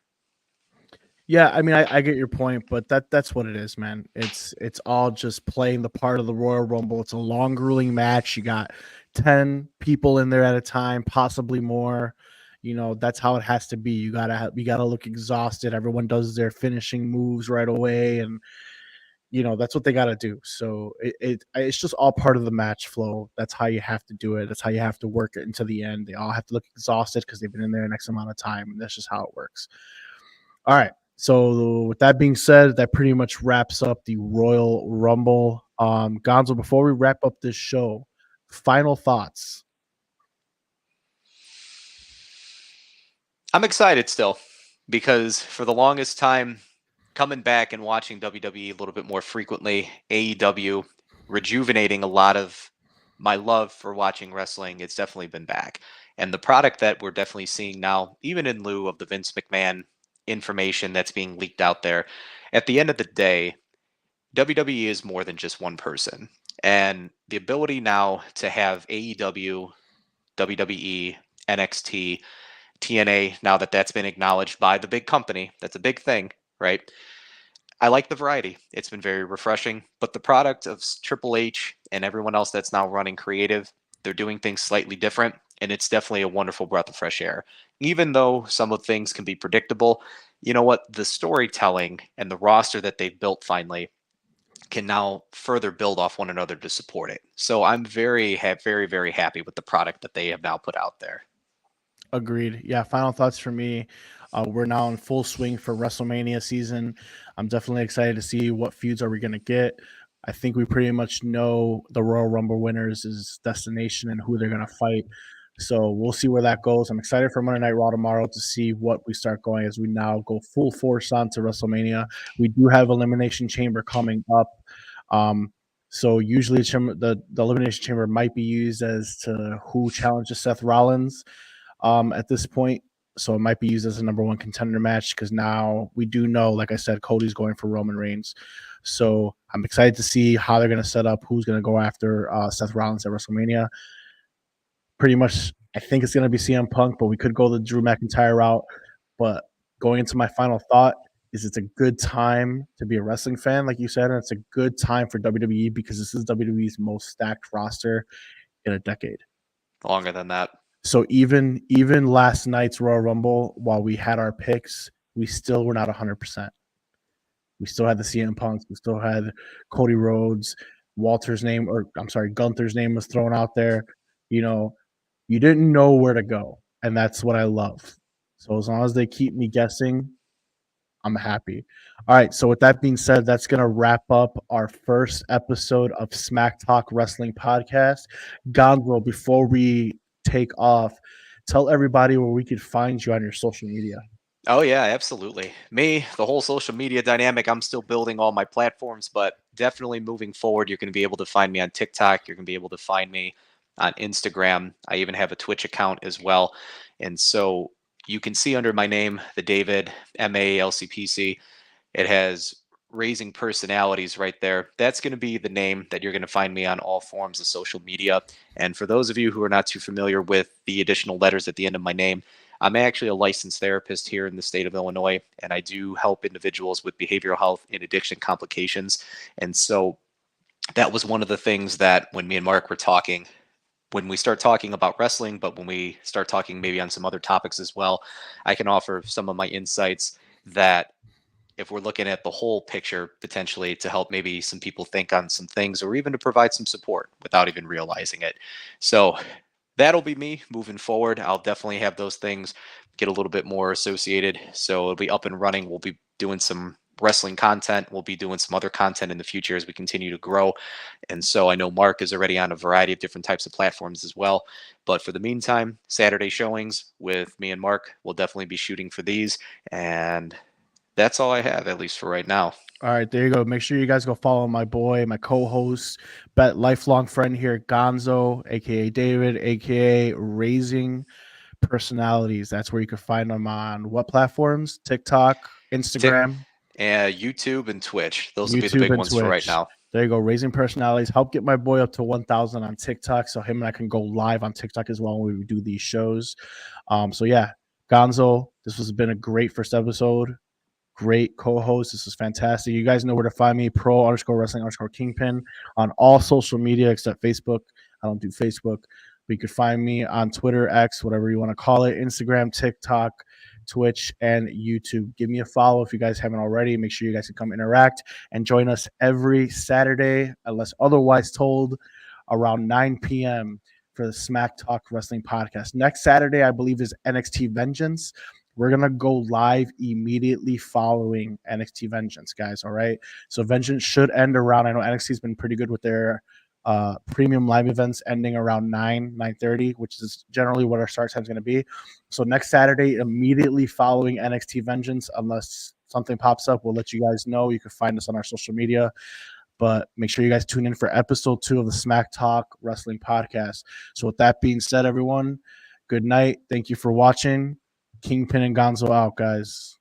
[SPEAKER 1] Yeah, I mean, I get your point, but that's what it is, man. It's all just playing the part of the Royal Rumble. It's a long, grueling match. You got 10 people in there at a time, possibly more. You know, that's how it has to be. You gotta look exhausted. Everyone does their finishing moves right away, and you know that's what they gotta do. So it's just all part of the match flow. That's how you have to do it. That's how you have to work it into the end. They all have to look exhausted because they've been in there an X amount of time, and that's just how it works. All right. So with that being said, that pretty much wraps up the Royal Rumble. Gonzo, before we wrap up this show, final thoughts.
[SPEAKER 2] I'm excited still because for the longest time, coming back and watching WWE a little bit more frequently, AEW rejuvenating a lot of my love for watching wrestling. It's definitely been back. And the product that we're definitely seeing now, even in lieu of the Vince McMahon information that's being leaked out there, at the end of the day, WWE is more than just one person. And the ability now to have AEW, WWE, NXT, TNA, now that that's been acknowledged by the big company, that's a big thing, right? I like the variety. It's been very refreshing. But the product of Triple H and everyone else that's now running creative, they're doing things slightly different. And it's definitely a wonderful breath of fresh air. Even though some of things can be predictable, you know what? The storytelling and the roster that they've built finally can now further build off one another to support it. So I'm very, very happy with the product that they have now put out there.
[SPEAKER 1] Agreed. Yeah, final thoughts for me. We're now in full swing for WrestleMania season. I'm definitely excited to see what feuds are we going to get. I think we pretty much know the Royal Rumble winners' destination and who they're going to fight. So we'll see where that goes. I'm excited for Monday Night Raw tomorrow to see what we start going as we now go full force on to WrestleMania. We do have Elimination Chamber coming up. So usually the Elimination Chamber might be used as to who challenges Seth Rollins at this point. So it might be used as a number one contender match because now we do know, like I said, Cody's going for Roman Reigns. So I'm excited to see how they're going to set up who's going to go after Seth Rollins at WrestleMania. Pretty much, I think it's going to be CM Punk, but we could go the Drew McIntyre route. But going into my final thought is it's a good time to be a wrestling fan, like you said, and it's a good time for WWE because this is WWE's most stacked roster in a decade.
[SPEAKER 2] Longer than that.
[SPEAKER 1] So even last night's Royal Rumble, while we had our picks, we still were not 100%. We still had the CM Punks. We still had Cody Rhodes. Walter's name, or I'm sorry, Gunther's name was thrown out there. You know, you didn't know where to go, and that's what I love. So as long as they keep me guessing, I'm happy. All right. So with that being said, that's gonna wrap up our first episode of Smacktalk Wrestling Podcast. Gonzo, before we take off, tell everybody where we could find you on your social media.
[SPEAKER 2] Oh yeah, absolutely. Me, the whole social media dynamic, I'm still building all my platforms, but definitely moving forward, you're going to be able to find me on TikTok, you're going to be able to find me on Instagram. I even have a Twitch account as well. And so you can see under my name, the David MALCPC, it has Raising Personalities right there. That's going to be the name that you're going to find me on all forms of social media. And for those of you who are not too familiar with the additional letters at the end of my name, I'm actually a licensed therapist here in the state of Illinois, and I do help individuals with behavioral health and addiction complications. And so that was one of the things that when me and Mark were talking, when we start talking about wrestling, but when we start talking maybe on some other topics as well, I can offer some of my insights that if we're looking at the whole picture potentially to help maybe some people think on some things or even to provide some support without even realizing it. So that'll be me moving forward. I'll definitely have those things get a little bit more associated. So it'll be up and running. We'll be doing some wrestling content. We'll be doing some other content in the future as we continue to grow. And so I know Mark is already on a variety of different types of platforms as well. But for the meantime, Saturday showings with me and Mark, we'll definitely be shooting for these. And that's all I have, at least for right now.
[SPEAKER 1] All right, there you go. Make sure you guys go follow my boy, my co-host, bet lifelong friend here, Gonzo, aka David, aka Raising Personalities. That's where you can find them on what platforms? TikTok, Instagram,
[SPEAKER 2] And YouTube and Twitch. Those will be the
[SPEAKER 1] YouTube,
[SPEAKER 2] big
[SPEAKER 1] and
[SPEAKER 2] ones for right
[SPEAKER 1] Twitch.
[SPEAKER 2] now.
[SPEAKER 1] There you go. Raising personalities. Help get my boy up to 1,000 on TikTok, so him and I can go live on TikTok as well when we do these shows. So yeah, Gonzo, this has been a great first episode. Great co-host. This is fantastic. You guys know where to find me, pro_wrestling_kingpin on all social media except Facebook. I don't do Facebook, but you can find me on Twitter, X, whatever you want to call it, Instagram, TikTok, Twitch, and YouTube. Give me a follow if you guys haven't already. Make sure you guys can come interact and join us every Saturday, unless otherwise told, around 9 p.m. for the Smacktalk Wrestling Podcast. Next Saturday, I believe, is NXT Vengeance. We're going to go live immediately following NXT Vengeance, guys. All right. So Vengeance should end around, I know NXT's been pretty good with their premium live events ending around 9:30, which is generally what our start time is going to be. So next Saturday, immediately following NXT Vengeance, unless something pops up, we'll let you guys know. You can find us on our social media. But make sure you guys tune in for episode 2 of the Smacktalk Wrestling Podcast. So with that being said, everyone, good night. Thank you for watching. Kingpin and Gonzo out, guys.